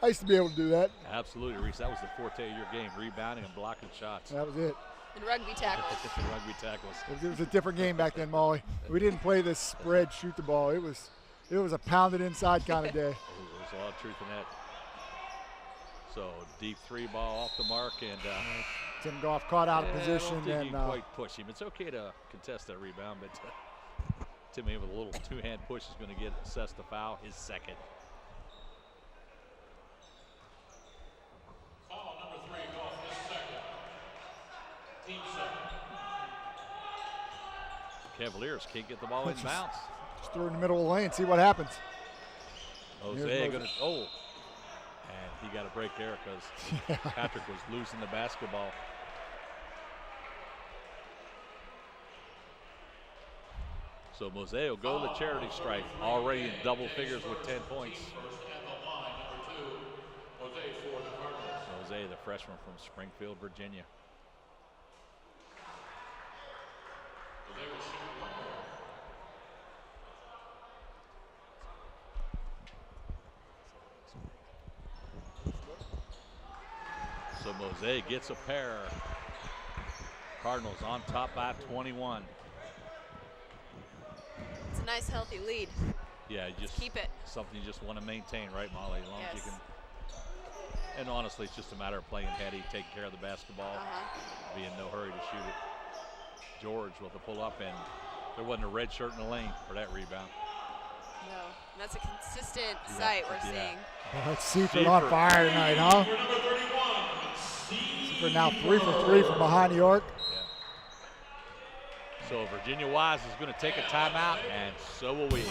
I used to be able to do that. Absolutely, Reese. That was the forte of your game, rebounding and blocking shots. That was it. And rugby tackles. Rugby tackles. It was a different game back then, Molly. We didn't play this spread, shoot the ball. It was a pounded inside kind of day. There's a lot of truth in that. So deep 3 ball off the mark, and Tim Goff caught out of position. I don't think and you quite push him. It's okay to contest that rebound, but Timmy with a little 2-hand push is going to get assessed the foul, his second. Foul number 3, Goff, his second. Team second. Cavaliers can't get the ball in bounds. Just throw it in the middle of the lane, see what happens. Jose going to, and he got a break there because Patrick was losing the basketball. So Mose will go to the charity stripe, already in double figures with 10 points. Mose, the freshman from Springfield, Virginia. So Mose gets a pair. Cardinals on top by 21. It's a nice, healthy lead. Yeah, just keep it. Something you just want to maintain, right, Molly? As long as you Yes. can. And honestly, it's just a matter of playing heady, taking care of the basketball, be in no hurry to shoot it. George with the pull up, and there wasn't a red shirt in the lane for that rebound. No, and that's a consistent sight we're seeing. That's Seifert on fire tonight, huh? Seifert now 3 for 3 from behind the arc. So Virginia-Wise is going to take a timeout, and so will we.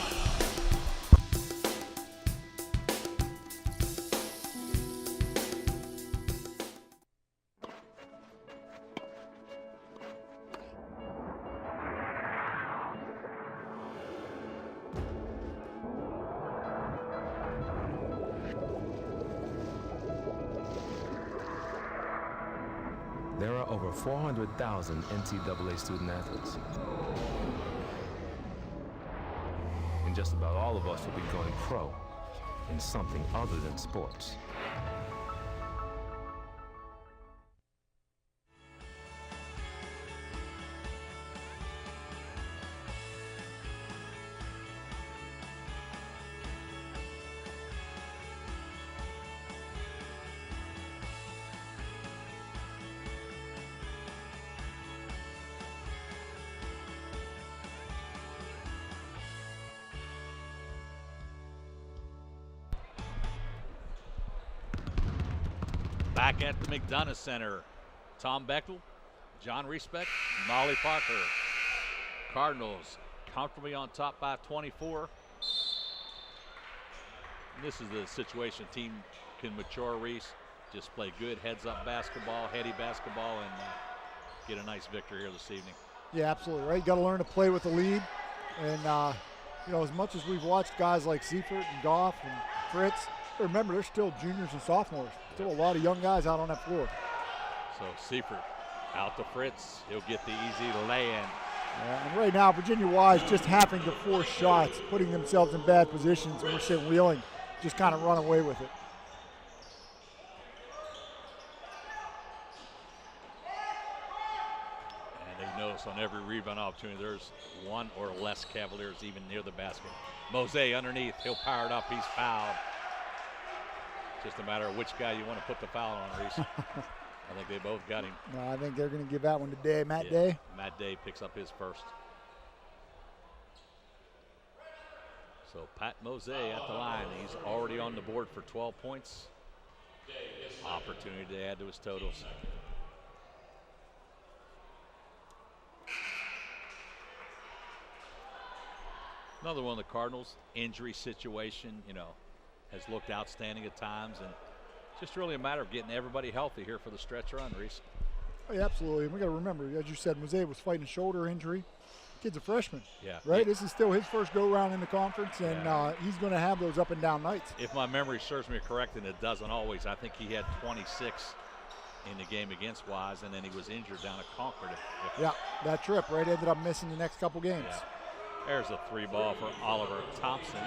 There are over 400,000 NCAA student athletes. And just about all of us will be going pro in something other than sports. Back at the McDonough Center, Tom Bechtel, John Respect, Molly Parker. Cardinals comfortably on top by 24. And this is the situation a team can mature, Reese. Just play good heads-up basketball, heady basketball, and get a nice victory here this evening. Yeah, absolutely, right? You got to learn to play with the lead. And, you know, as much as we've watched guys like Seifert and Goff and Fritz, remember, they're still juniors and sophomores. Still a lot of young guys out on that floor. So Seifert out to Fritz. He'll get the easy lay-in. Yeah, and right now, Virginia-Wise just having to force shots, putting themselves in bad positions, and we're seeing Wheeling just kind of run away with it. And they notice on every rebound opportunity, there's one or less Cavaliers even near the basket. Mose underneath, he'll power it up, he's fouled. Just a matter of which guy you want to put the foul on, Reese. I think they both got him. No, I think they're going to give that one to Day. Matt Day. Matt Day picks up his first. So Pat Mose at the line. He's already on the board for 12 points. Opportunity to add to his totals. Another one of the Cardinals, injury situation, you know, has looked outstanding at times, and just really a matter of getting everybody healthy here for the stretch run, Reese. Oh, yeah, absolutely. And we got to remember, as you said, Mosaic was fighting a shoulder injury. Kid's a freshman. Yeah. Right? This is still his first go-around in the conference, and he's going to have those up and down nights. If my memory serves me correct, and it doesn't always, I think he had 26 in the game against Wise, and then he was injured down at Concord. Yeah, that trip, right? Ended up missing the next couple games. Yeah. There's a 3-ball for Oliver Thompson.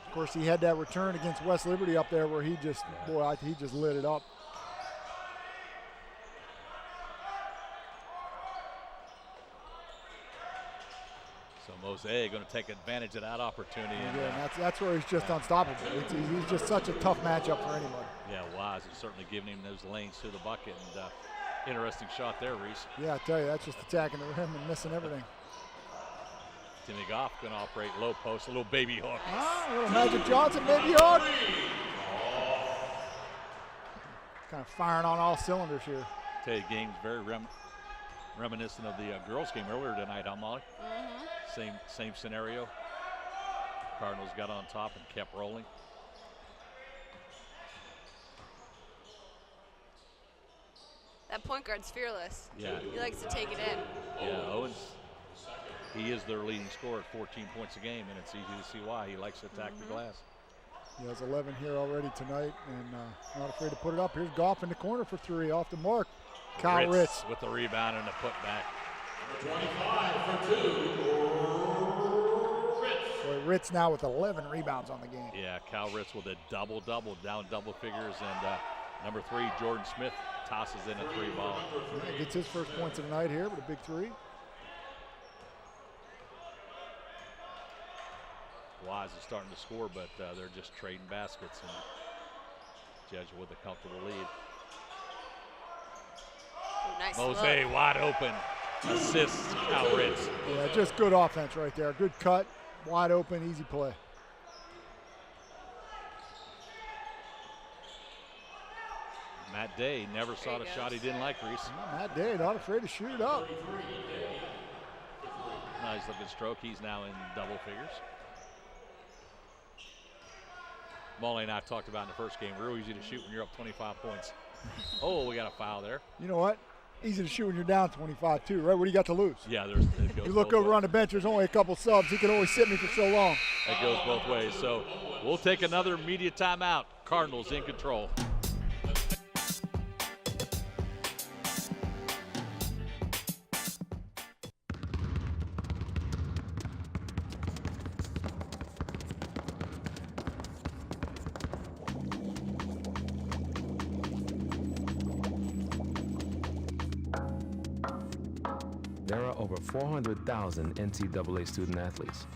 Of course, he had that return against West Liberty up there where he just, boy, he just lit it up. So Mosaic going to take advantage of that opportunity. And that's where he's just unstoppable. He's just such a tough matchup for anybody. Yeah, Wise is certainly giving him those lanes to the bucket, and interesting shot there, Reese. Yeah, I tell you, that's just attacking the rim and missing everything. Timmy Goff going to operate low post, a little baby hook. A little Magic Johnson baby hook. Kind of firing on all cylinders here. Tell you, game's very reminiscent of the girls' game earlier tonight, huh, Molly? Same scenario. Cardinals got on top and kept rolling. That point guard's fearless. Yeah. He likes to take it in. Yeah, Owens, he is their leading scorer at 14 points a game, and it's easy to see why. He likes to attack the glass. He has 11 here already tonight, and not afraid to put it up. Here's Goff in the corner for 3 off the mark. Kyle Ritz with the rebound and the putback. 25 for 2. Boy, Ritz now with 11 rebounds on the game. Yeah, Kyle Ritz with a double-double, down double figures, and number 3, Jordan Smith, tosses in a 3-ball. Yeah, gets his first points of the night here with a big 3. Wise is starting to score, but they're just trading baskets, and Jesuit with a comfortable lead. Nice Mosaic look. wide open. Assists Kyle Ritz. Yeah, just good offense right there. Good cut, wide open, easy play. Matt Day never saw a shot he didn't like, Reese. Matt Day not afraid to shoot it up. Nice looking stroke. He's now in double figures. Molly and I talked about in the first game, real easy to shoot when you're up 25 points. Oh, we got a foul there. You know what? Easy to shoot when you're down 25 too, right? What do you got to lose? Yeah, it goes you look over on the bench, there's only a couple subs. He can only sit me for so long. That goes both ways. So we'll take another media timeout. Cardinals in control. There are over 400,000 NCAA student athletes,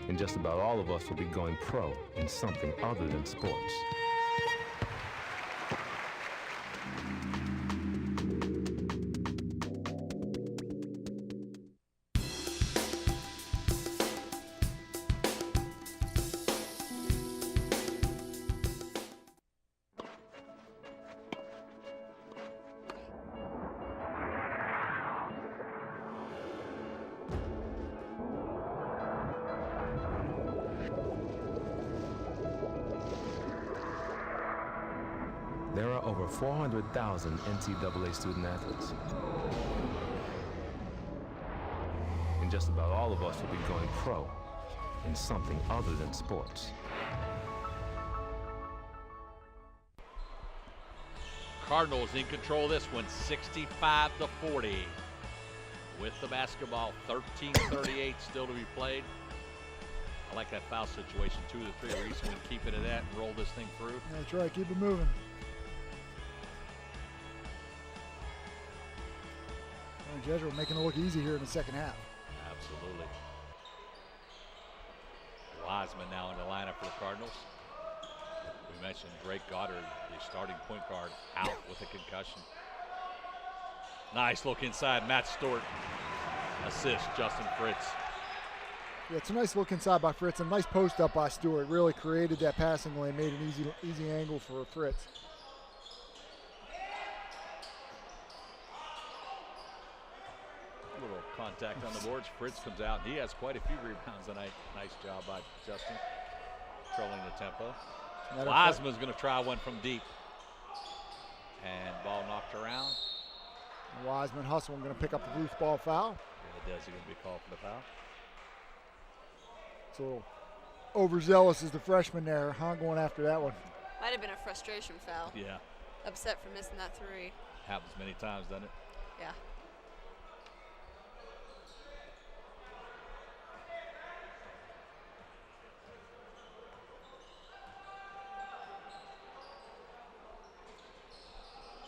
and just about all of us will be going pro in something other than sports. There are over 400,000 NCAA student athletes. And just about all of us will be going pro in something other than sports. Cardinals in control of this one, 65-40. With the basketball, 13:38 still to be played. I like that foul situation, 2 to 3. Reese, we can keep it at that and roll this thing through. That's right, keep it moving. Jesuit making it look easy here in the second half. Absolutely. Wiseman now in the lineup for the Cardinals. We mentioned Drake Goddard, the starting point guard, out with a concussion. Nice look inside, Matt Stewart. Assist, Justin Fritz. Yeah, it's a nice look inside by Fritz. A nice post up by Stewart. Really created that passing lane, made an easy angle for Fritz. A little contact on the boards. Fritz comes out. He has quite a few rebounds tonight. Nice job by Justin, controlling the tempo. Wiseman's going to try one from deep. And ball knocked around. Wiseman hustling, going to pick up the loose ball foul. Yeah, Desi going to be called for the foul. It's a little overzealous as the freshman there, huh? Going after that one. Might have been a frustration foul. Yeah. Upset for missing that three. Happens many times, doesn't it? Yeah.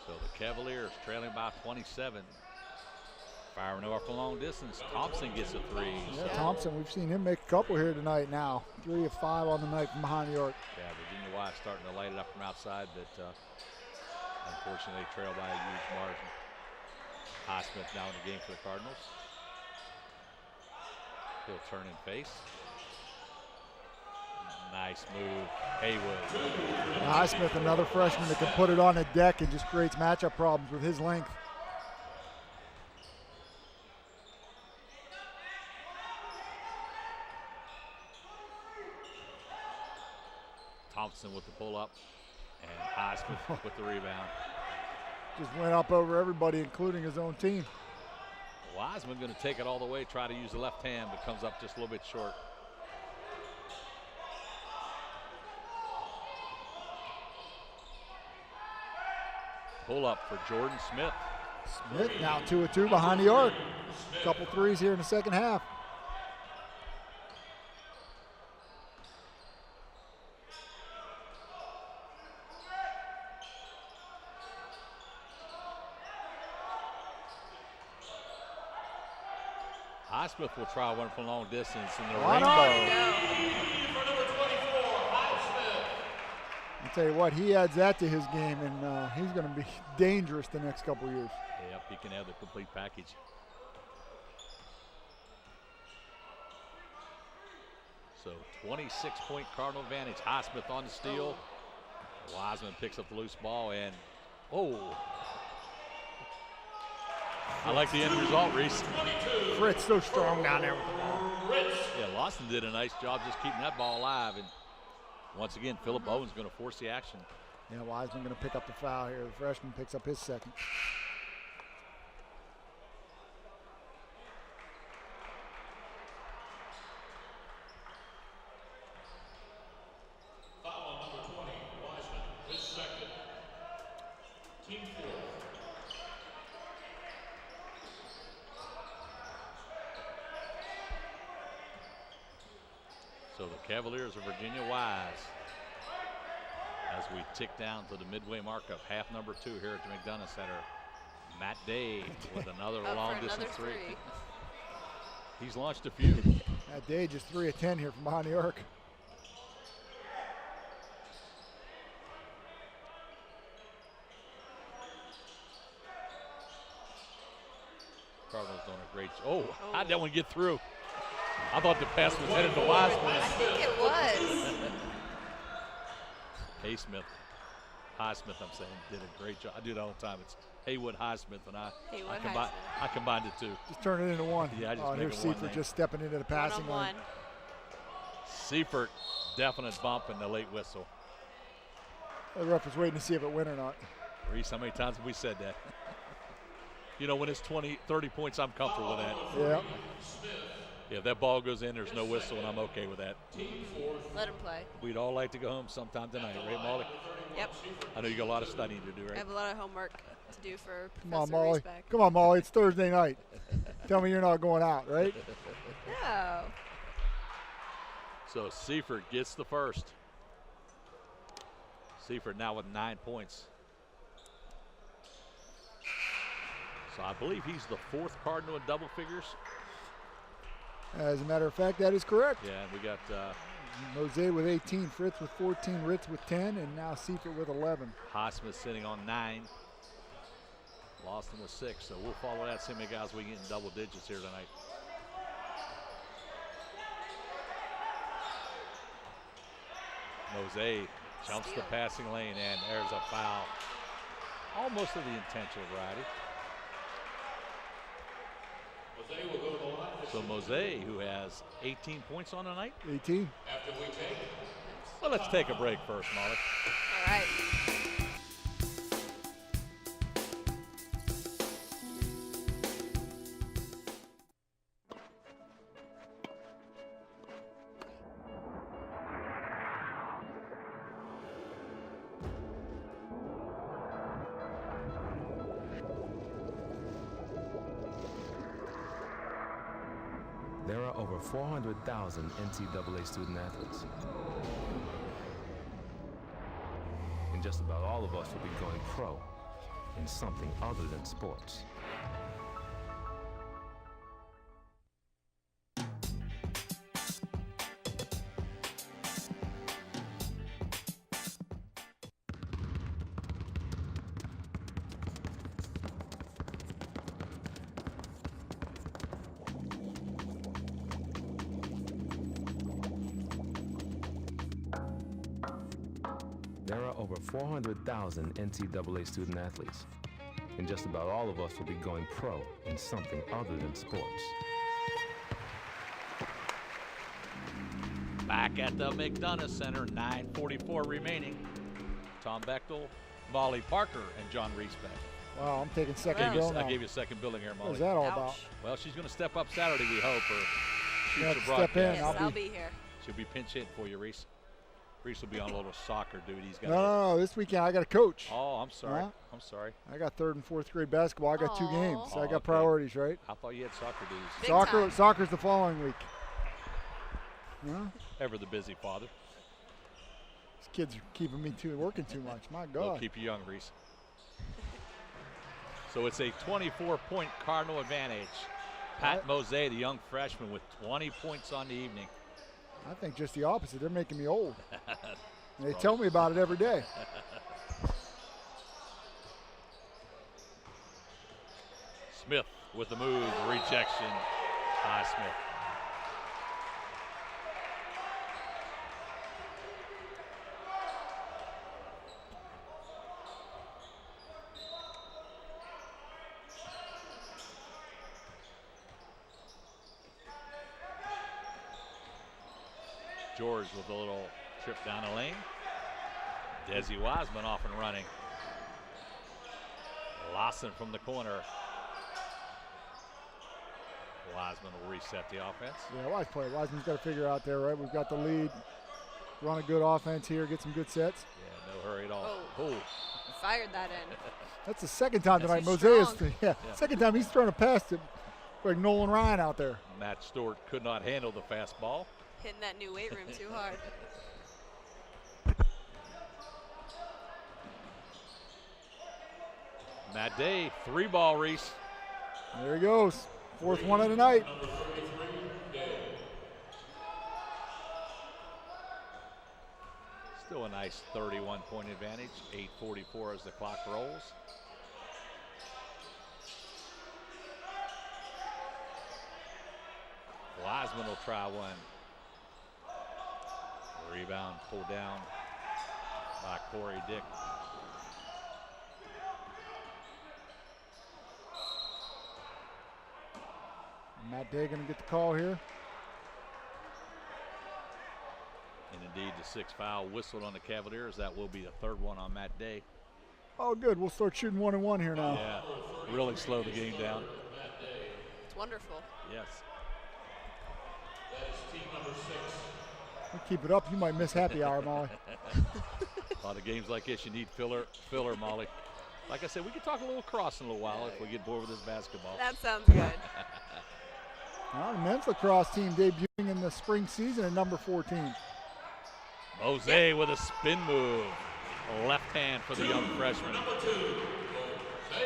So the Cavaliers trailing by 27. Firing off a long distance. Thompson gets a three. Yeah, Thompson, we've seen him make a couple here tonight now. 3 of 5 on the night from behind the arc. Yeah, Virginia-Wise starting to light it up from outside, but unfortunately they trail by a huge margin. Highsmith now in the game for the Cardinals. He'll turn and face. Nice move, Haywood. Highsmith, another freshman that can put it on the deck and just creates matchup problems with his length. Thompson with the pull-up, and Highsmith with the rebound. Just went up over everybody, including his own team. Wiseman going to take it all the way, try to use the left hand, but comes up just a little bit short. Pull-up for Jordan Smith. Smith now 2 of 2 behind the arc. Couple threes here in the second half. Highsmith will try one from long distance in the Rainbow. I'll tell you what, he adds that to his game, and he's going to be dangerous the next couple of years. Yep, he can have the complete package. So 26-point Cardinal advantage. Highsmith on the steal. Wiseman picks up the loose ball, and I like the end result, Reese. Fritz so strong down there with the ball. Yeah, Lawson did a nice job just keeping that ball alive. And once again, Phillip Owen's going to force the action. Yeah, Wiseman going to pick up the foul here. The freshman picks up his second. Foul on number 20, Wiseman, his second. Team 4. So the Cavaliers of Virginia-Wise, as we tick down to the midway mark of half number 2 here at the McDonough Center. Matt Day with another long distance three. He's launched a few. Matt Day just 3 of 10 here from behind the arc. Cardinals doing a great job. How'd that one get through? I thought the pass was headed to Wiseman. I think it was. Highsmith, I'm saying, did a great job. I do that all the time. It's Haywood, Highsmith, and I combined the two. Just turn it into one. Yeah, I just make here's it one Seifert name. just stepping into the passing lane. Seifert, definite bump and the late whistle. The ref was waiting to see if it went or not. Reese, how many times have we said that? You know, when it's 20, 30 points, I'm comfortable with that. Yeah. Yeah, if that ball goes in, there's no whistle, and I'm okay with that. Let him play. We'd all like to go home sometime tonight, right, Molly? Yep. I know you got a lot of studying to do, right? I have a lot of homework to do for Come on, Professor Molly. Reesbeck. Come on, Molly. It's Thursday night. Tell me you're not going out, right? No. So Seifert gets the first. Seifert now with 9 points. So I believe he's the 4th Cardinal in double figures. As a matter of fact, that is correct. Yeah, and we got Mose with 18, Fritz with 14, Ritz with 10, and now Seifert with 11. Highsmith sitting on 9. Lawson with 6, so we'll follow that. See how many guys we get in double digits here tonight. Mose jumps the passing lane, and there's a foul. Almost of the intentional variety. But they will go to the So Mose, who has 18 points on the night. 18. After we take. Well, let's take a break first, Molly. All right. There are over 400,000 NCAA student athletes. And just about all of us will be going pro in something other than sports. There are over 400,000 NCAA student athletes, and just about all of us will be going pro in something other than sports. Back at the McDonough Center, 9:44 remaining. Tom Bechtel, Molly Parker, and John Reese back. Wow, I'm taking second I bill now. gave you a second billing here, Molly. What is that all about? Well, she's going to step up Saturday, we hope, or shoot Yeah, the step in. broadcast. I'll be here. She'll be pinch hitting for you, Reese. Reese will be on a little soccer duty. He's got No, this weekend I got to coach. Oh, I'm sorry. Huh? I'm sorry. I got 3rd and 4th grade basketball. I got 2 games. So I got okay. priorities, right? I thought you had soccer duties. Soccer's the following week. Yeah. Ever the busy father. These kids are keeping me working too much. My They'll God. keep you young, Reese. So it's a 24-point Cardinal advantage. Pat Mose, the young freshman, with 20 points on the evening. I think just the opposite. They're making me old. And they tell me about it every day. Smith with the move, rejection. Smith. George with a little trip down the lane. Desi Wiseman off and running. Lawson from the corner. Wiseman will reset the offense. Yeah, wise play. Wiseman's got to figure out there, right? We've got the lead. Run a good offense here, get some good sets. Yeah, no hurry at all. Oh. Fired that in. That's the second time tonight. He's Mose is, strong. second time he's thrown a pass to like Nolan Ryan out there. Matt Stewart could not handle the fastball. Hitting that new weight room too hard. Matt Day, 3-ball, Reese. There he goes. 4th one of the night. Still a nice 31-point advantage. 8:44 as the clock rolls. Wiseman will try one. Rebound pulled down by Corey Dick. Matt Day going to get the call here. And indeed, the 6th foul whistled on the Cavaliers. That will be the 3rd one on Matt Day. Oh, good. We'll start shooting 1-and-1 here now. Yeah, really slow the game down. It's wonderful. Yes. That is team number 6. You keep it up, you might miss happy hour, Molly. A lot of games like this, you need filler, Molly. Like I said, we could talk a little cross in a little while if we get bored with this basketball. That sounds good. Well, the men's lacrosse team debuting in the spring season at number 14. Mose with a spin move. Left hand for the young freshman. Number 2, Mose.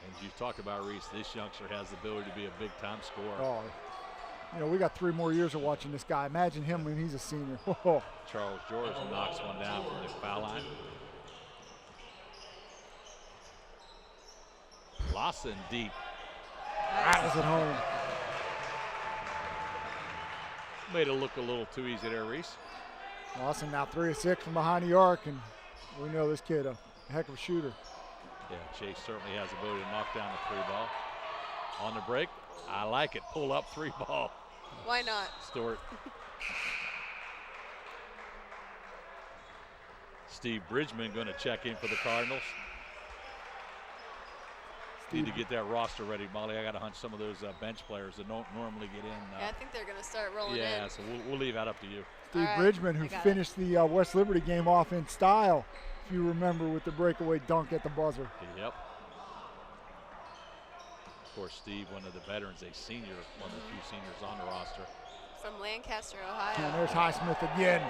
And you talked about, Reese, this youngster has the ability to be a big-time scorer. Oh, you know, we got 3 more years of watching this guy. Imagine him when he's a senior. Charles George knocks one down from the foul line. Lawson deep. Rattles it home. Made it look a little too easy there, Reese. Lawson now 3 of 6 from behind the arc, and we know this kid a heck of a shooter. Yeah, Chase certainly has the ability to knock down the 3-ball. On the break, I like it. Pull up 3 ball. Why not? Stewart. Steve Bridgman going to check in for the Cardinals. Need to get that roster ready, Molly. I got to hunch some of those bench players that don't normally get in. Yeah, I think they're going to start rolling in. Yeah, so we'll leave that up to you. Steve Bridgman, who finished the West Liberty game off in style, if you remember, with the breakaway dunk at the buzzer. Yep. Of course, Steve, one of the veterans, a senior, one of the few seniors on the roster. From Lancaster, Ohio. And there's Highsmith again.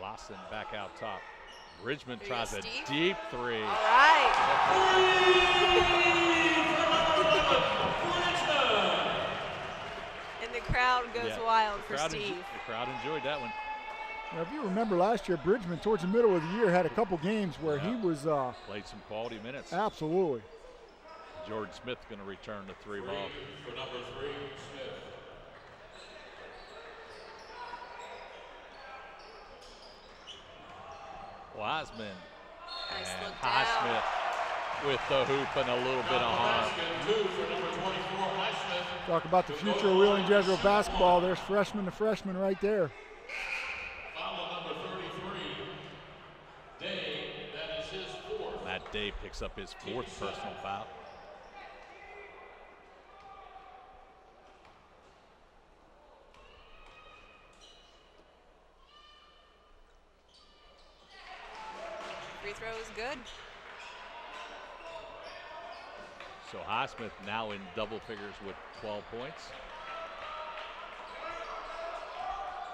Lawson back out top. Bridgman tries a deep 3. All right. And the crowd goes wild for Steve. The crowd enjoyed that one. Now, if you remember last year, Bridgman, towards the middle of the year, had a couple games where he was played some quality minutes. Absolutely. George Smith going to return the 3 ball. For number 3, Smith. Wiseman nice and Highsmith with the hoop and a little bit of harm. Talk about the future of Wheeling Jesuit basketball. There's freshman to freshman right there. Foul number 33, Day. That is his 4th. Matt Day picks up his 4th personal foul. Free throw is good. So Highsmith now in double figures with 12 points.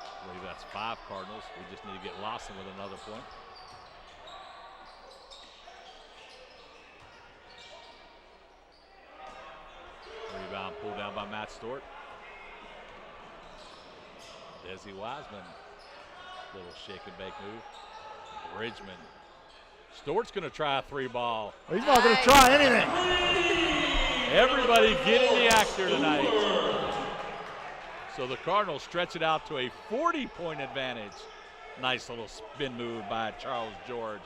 I believe that's 5 Cardinals. We just need to get Lawson with another point. Rebound pulled down by Matt Stewart. Desi Wiseman, little shake and bake move. Bridgman. Stewart's going to try a 3 ball. He's not going to try anything. Everybody get in the act here tonight. So the Cardinals stretch it out to a 40-point advantage. Nice little spin move by Charles George.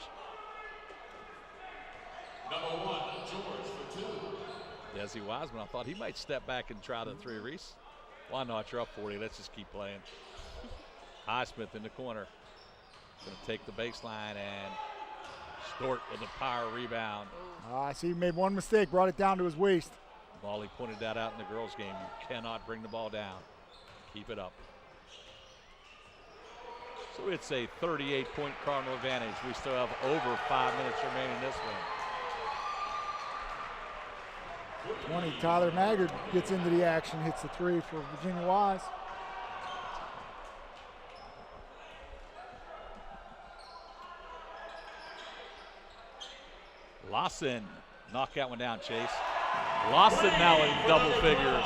Number 1, George for 2. Desi Wiseman, I thought he might step back and try the 3, Reese. Why not? You're up 40. Let's just keep playing. Highsmith in the corner. Going to take the baseline, and Stewart with a power rebound. I see he made one mistake, brought it down to his waist. Molly pointed that out in the girls' game. You cannot bring the ball down. Keep it up. So it's a 38-point Cardinal advantage. We still have over 5 minutes remaining in this one. 20, Tyler Maggard gets into the action, hits the 3 for Virginia Wise. Lawson, knock that one down, Chase. Lawson now in double figures.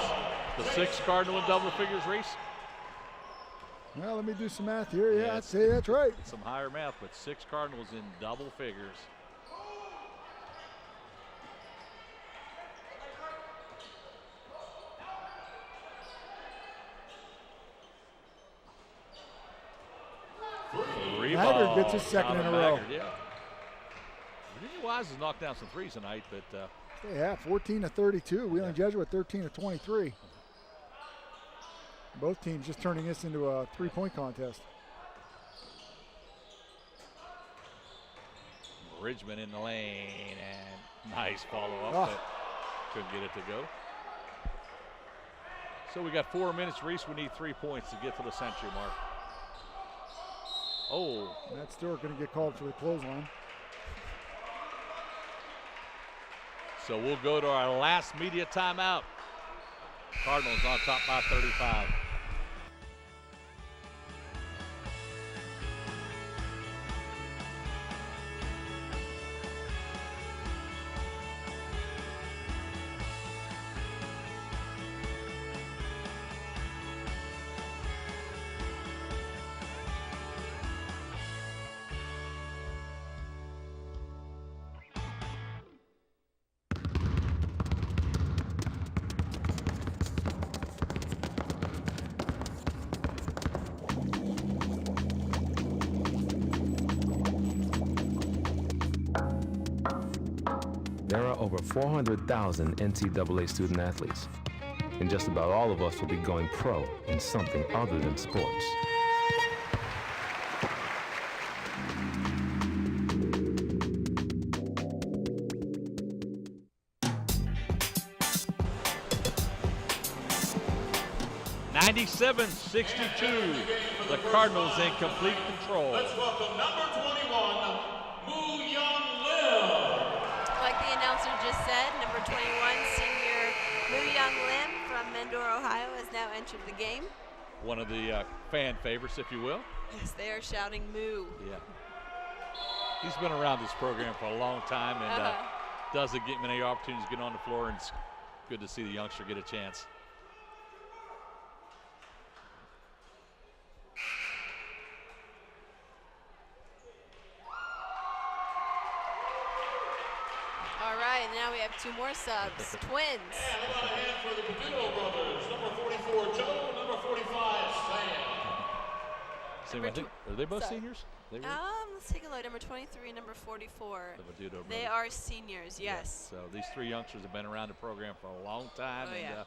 The 6th Cardinal in double figures, Reese? Well, let me do some math here. Yeah, I'd say that's right. Some higher math, but 6 Cardinals in double figures. Maggard gets his 2nd in a row. Yeah. Virginia Wise has knocked down some 3s tonight, but yeah, 14 to 32. Wheeling Jesuit 13 to 23. Both teams just turning this into a 3-point contest. Bridgman in the lane, and nice follow-up, but couldn't get it to go. So we got 4 minutes, Reese. We need 3 points to get to the century mark. Oh. Matt Stewart going to get called for the clothesline. So we'll go to our last media timeout. Cardinals on top by 35. There are over 400,000 NCAA student athletes, and just about all of us will be going pro in something other than sports. The Cardinals in complete control. Let's welcome number 21, Moo Young Lim. Like the announcer just said, number 21, senior Moo Young Lim from Mendora, Ohio, has now entered the game. One of the fan favorites, if you will. Yes, they are shouting Moo. Yeah. He's been around this program for a long time and doesn't get many opportunities to get on the floor, and it's good to see the youngster get a chance. Now we have two more subs, twins. And a lot of hand for the Paduto brothers. Number 44, Joe. Number 45, Sam. I think, are they both seniors? They Let's take a look. Number 23 and number 44. The Paduto brothers. They are seniors, yes. So these three youngsters have been around the program for a long time and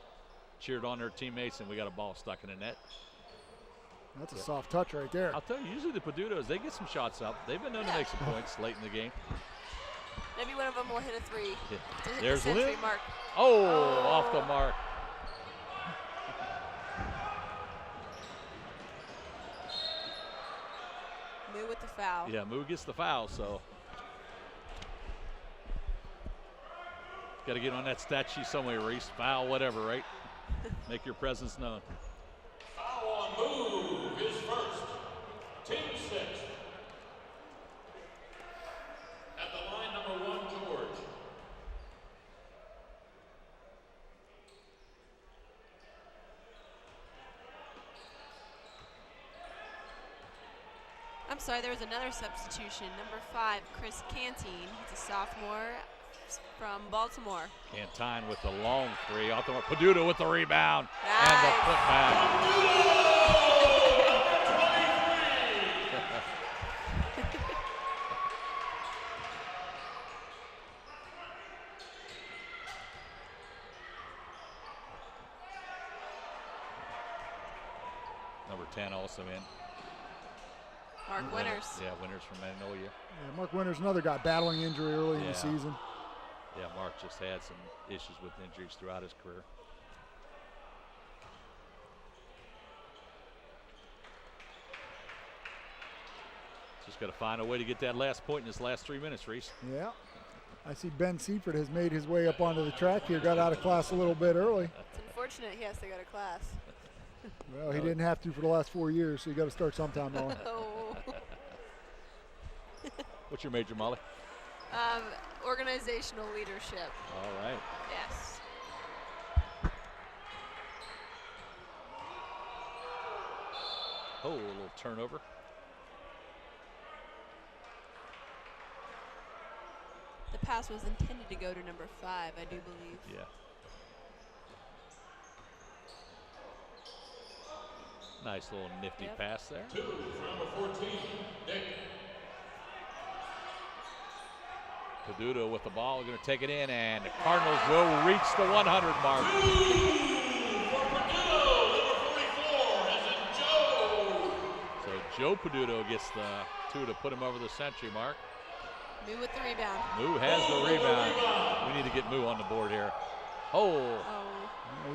cheered on their teammates, and we got a ball stuck in the net. That's a soft touch right there. I'll tell you, usually the Padutos, they get some shots up. They've been known to make some points late in the game. Maybe one of them will hit a three to hit There's the century Lim. mark. Oh, off the mark. Moo with the foul. Yeah, Moo gets the foul, so. Got to get on that stat sheet somewhere, Reese. Foul, whatever, right? Make your presence known. Foul on Moo, his first. Team 6. At the line, number 1, George. I'm sorry, there was another substitution. Number 5, Chris Cantine. He's a sophomore from Baltimore. Cantine with the long three. Off the mark. Paduto with the rebound. Nice. And the putback. Number 10 also in. Mark Winters. Yeah, Winters from Magnolia. Yeah, Mark Winters, another guy battling injury early in the season. Yeah, Mark just had some issues with injuries throughout his career. Just got to find a way to get that last point in this last 3 minutes, Reese. Yeah. I see Ben Seifert has made his way up onto the track here, got out of class a little bit early. It's unfortunate he has to go to class. Well, he didn't have to for the last 4 years, so you got to start sometime, Molly. What's your major, Molly? Organizational leadership. All right. Yes. Oh, a little turnover. The pass was intended to go to number 5, I do believe. Yeah. Nice little nifty pass there. 2 for number 14, Nick. Paduto with the ball, going to take it in, and the Cardinals will reach the 100 mark. 2 for Paduto, number 44, as in Joe. So Joe Paduto gets the 2 to put him over the century mark. Moo with the rebound. Moo has the rebound. We need to get Moo on the board here. Oh.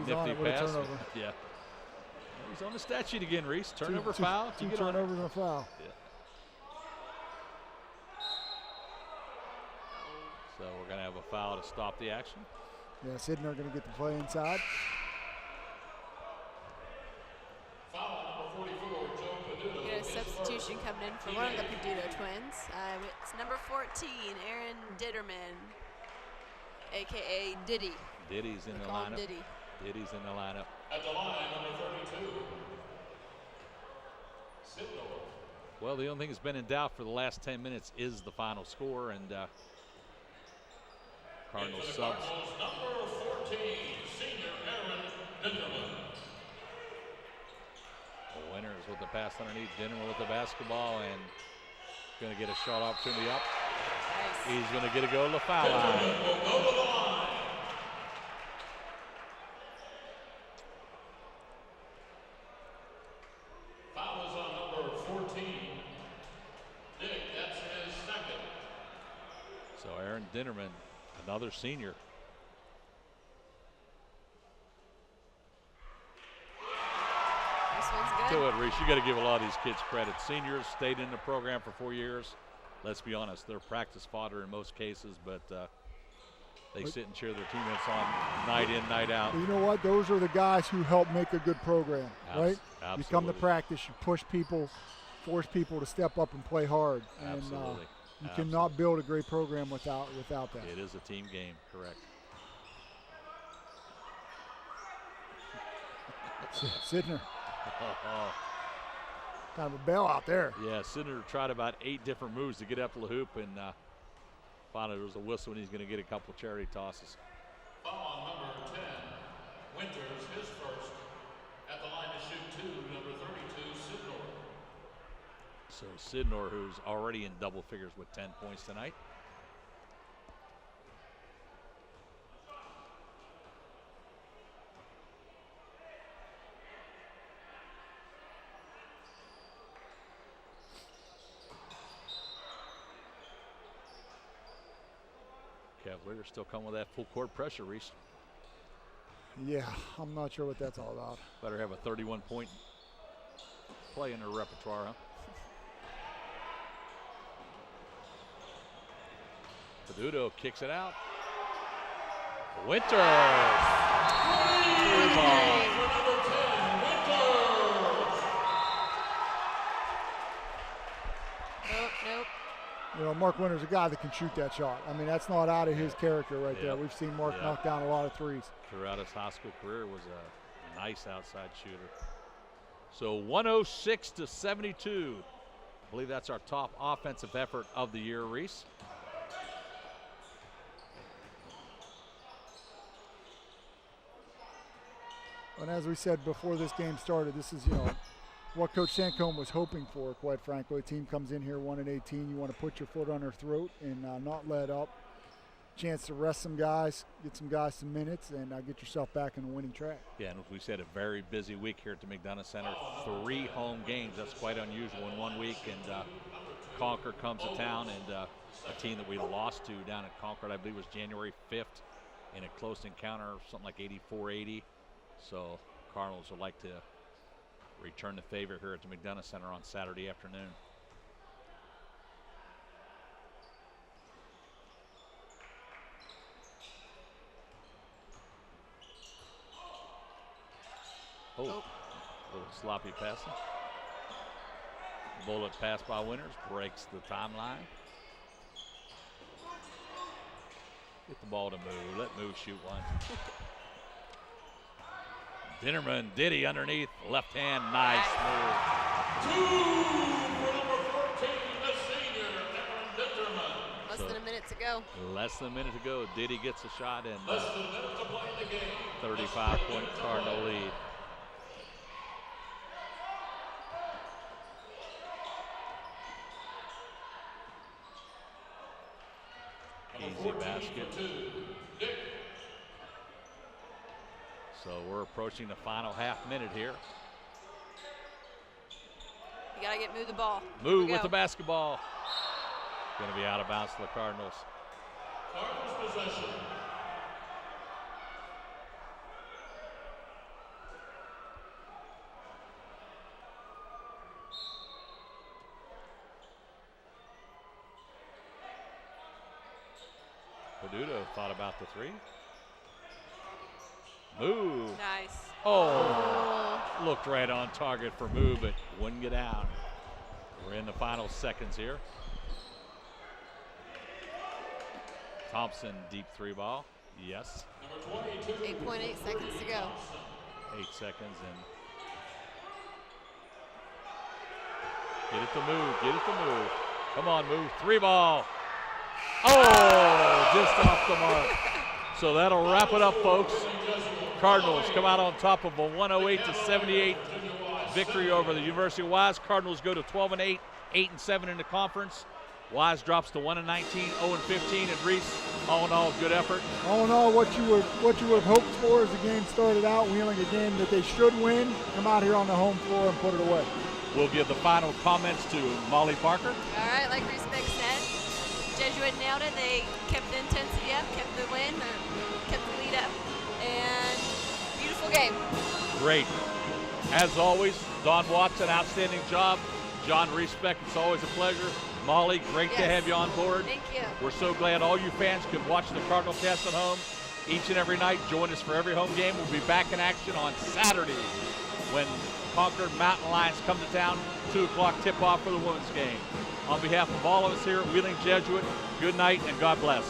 Nifty pass. Yeah. He's on the stat sheet again, Reese. Turnover, foul. Two turnovers and a foul. Yeah. So we're going to have a foul to stop the action. Yeah, Sidner going to get the play inside. Foul number 44, Joe Paduto. We got a substitution coming in for one of the Paduto twins. It's number 14, Aaron Ditterman, a.k.a. Diddy. Diddy's in the lineup. Diddy's in the lineup. At the line, number 32, Sidnor. Well, the only thing that's been in doubt for the last 10 minutes is the final score, and Cardinals subs. Cardinals, number 14, senior Aaron Ditterman. Winters with the pass underneath, Ditterman with the basketball, and going to get a shot opportunity up. He's going to get a go to the foul line. Foul is on number 14. Nick, that's his second. So Aaron Dinnerman, another senior. This one's good. Tell you what, Reese, you got to give a lot of these kids credit. Seniors stayed in the program for 4 years. Let's be honest, they're practice fodder in most cases, but they sit and cheer their teammates on night in, night out. You know what? Those are the guys who help make a good program, right? Absolutely. You come to practice, you push people, force people to step up and play hard. Absolutely. And you cannot build a great program without that. It is a team game, correct. Sidner. Kind of a bailout there. Yeah, Sidner tried about 8 different moves to get up to the hoop, and finally there was a whistle, and he's going to get a couple charity tosses. Foul on number 10. Winters, his first. At the line to shoot 2, number 32, Sidnor. So Sidnor, who's already in double figures with 10 points tonight. Cavaliers still come with that full court pressure, Reese. Yeah, I'm not sure what that's all about. Better have a 31-point play in their repertoire, huh? Peduto kicks it out. Winters. Three ball. Nope. You know, Mark Winters is a guy that can shoot that shot. I mean, that's not out of his character right there. We've seen Mark knock down a lot of threes. Throughout his high school career was a nice outside shooter. So 106-72. I believe that's our top offensive effort of the year, Reese. And as we said before this game started, this is, you know, what Coach Sancombe was hoping for, quite frankly. A team comes in here 1-18. You want to put your foot on their throat and not let up. Chance to rest some guys, get some guys some minutes, and get yourself back in the winning track. Yeah, and as we said, a very busy week here at the McDonough Center. 3 home games. That's quite unusual in 1 week. And Concord comes to town, and a team that we lost to down at Concord, I believe, was January 5th in a close encounter, something like 84-80. So Cardinals would like to return the favor here at the McDonough Center on Saturday afternoon. Oh, a little sloppy passing. Bullet pass by Winters, breaks the timeline. Get the ball to Move, let Move shoot one. Dinnerman, Diddy underneath, left hand, nice move. 2 for number 14, the senior, Aaron Dinnerman. Less than a minute to go. Less than a minute to go. Diddy gets a shot, and Less than a minute to play in the game. 35-point Cardinal lead. Easy basket. So we're approaching the final half minute here. You gotta get Move the ball. Move with the basketball. Going to be out of bounds to the Cardinals. Cardinals possession. Peduto thought about the 3. Move. Nice. Oh, looked right on target for Move, but wouldn't get out. We're in the final seconds here. Thompson, deep 3 ball. Yes. 8.8 seconds to go. 8 seconds, and get it to Move, get it to Move. Come on, Move, 3 ball. Oh, just off the mark. So that'll wrap it up, folks. Cardinals come out on top of a 108-78 victory over the University of Wise. Cardinals go to 12-8, 8-7 in the conference. Wise drops to 1-19, 0-15, and Reese, all in all, good effort. All in all, what you would have hoped for as the game started out, Wheeling a game that they should win, come out here on the home floor and put it away. We'll give the final comments to Molly Parker. All right, like Respect said, Jesuit nailed it. They kept the intensity up, kept the win, kept the lead up, and beautiful game. Great. As always, Don Watson, outstanding job. John Respect, it's always a pleasure. Molly, great to have you on board. Thank you. We're so glad all you fans could watch the Cardinal cast at home each and every night. Join us for every home game. We'll be back in action on Saturday when Concord Mountain Lions come to town, 2 o'clock tip-off for the women's game. On behalf of all of us here at Wheeling Jesuit, good night and God bless.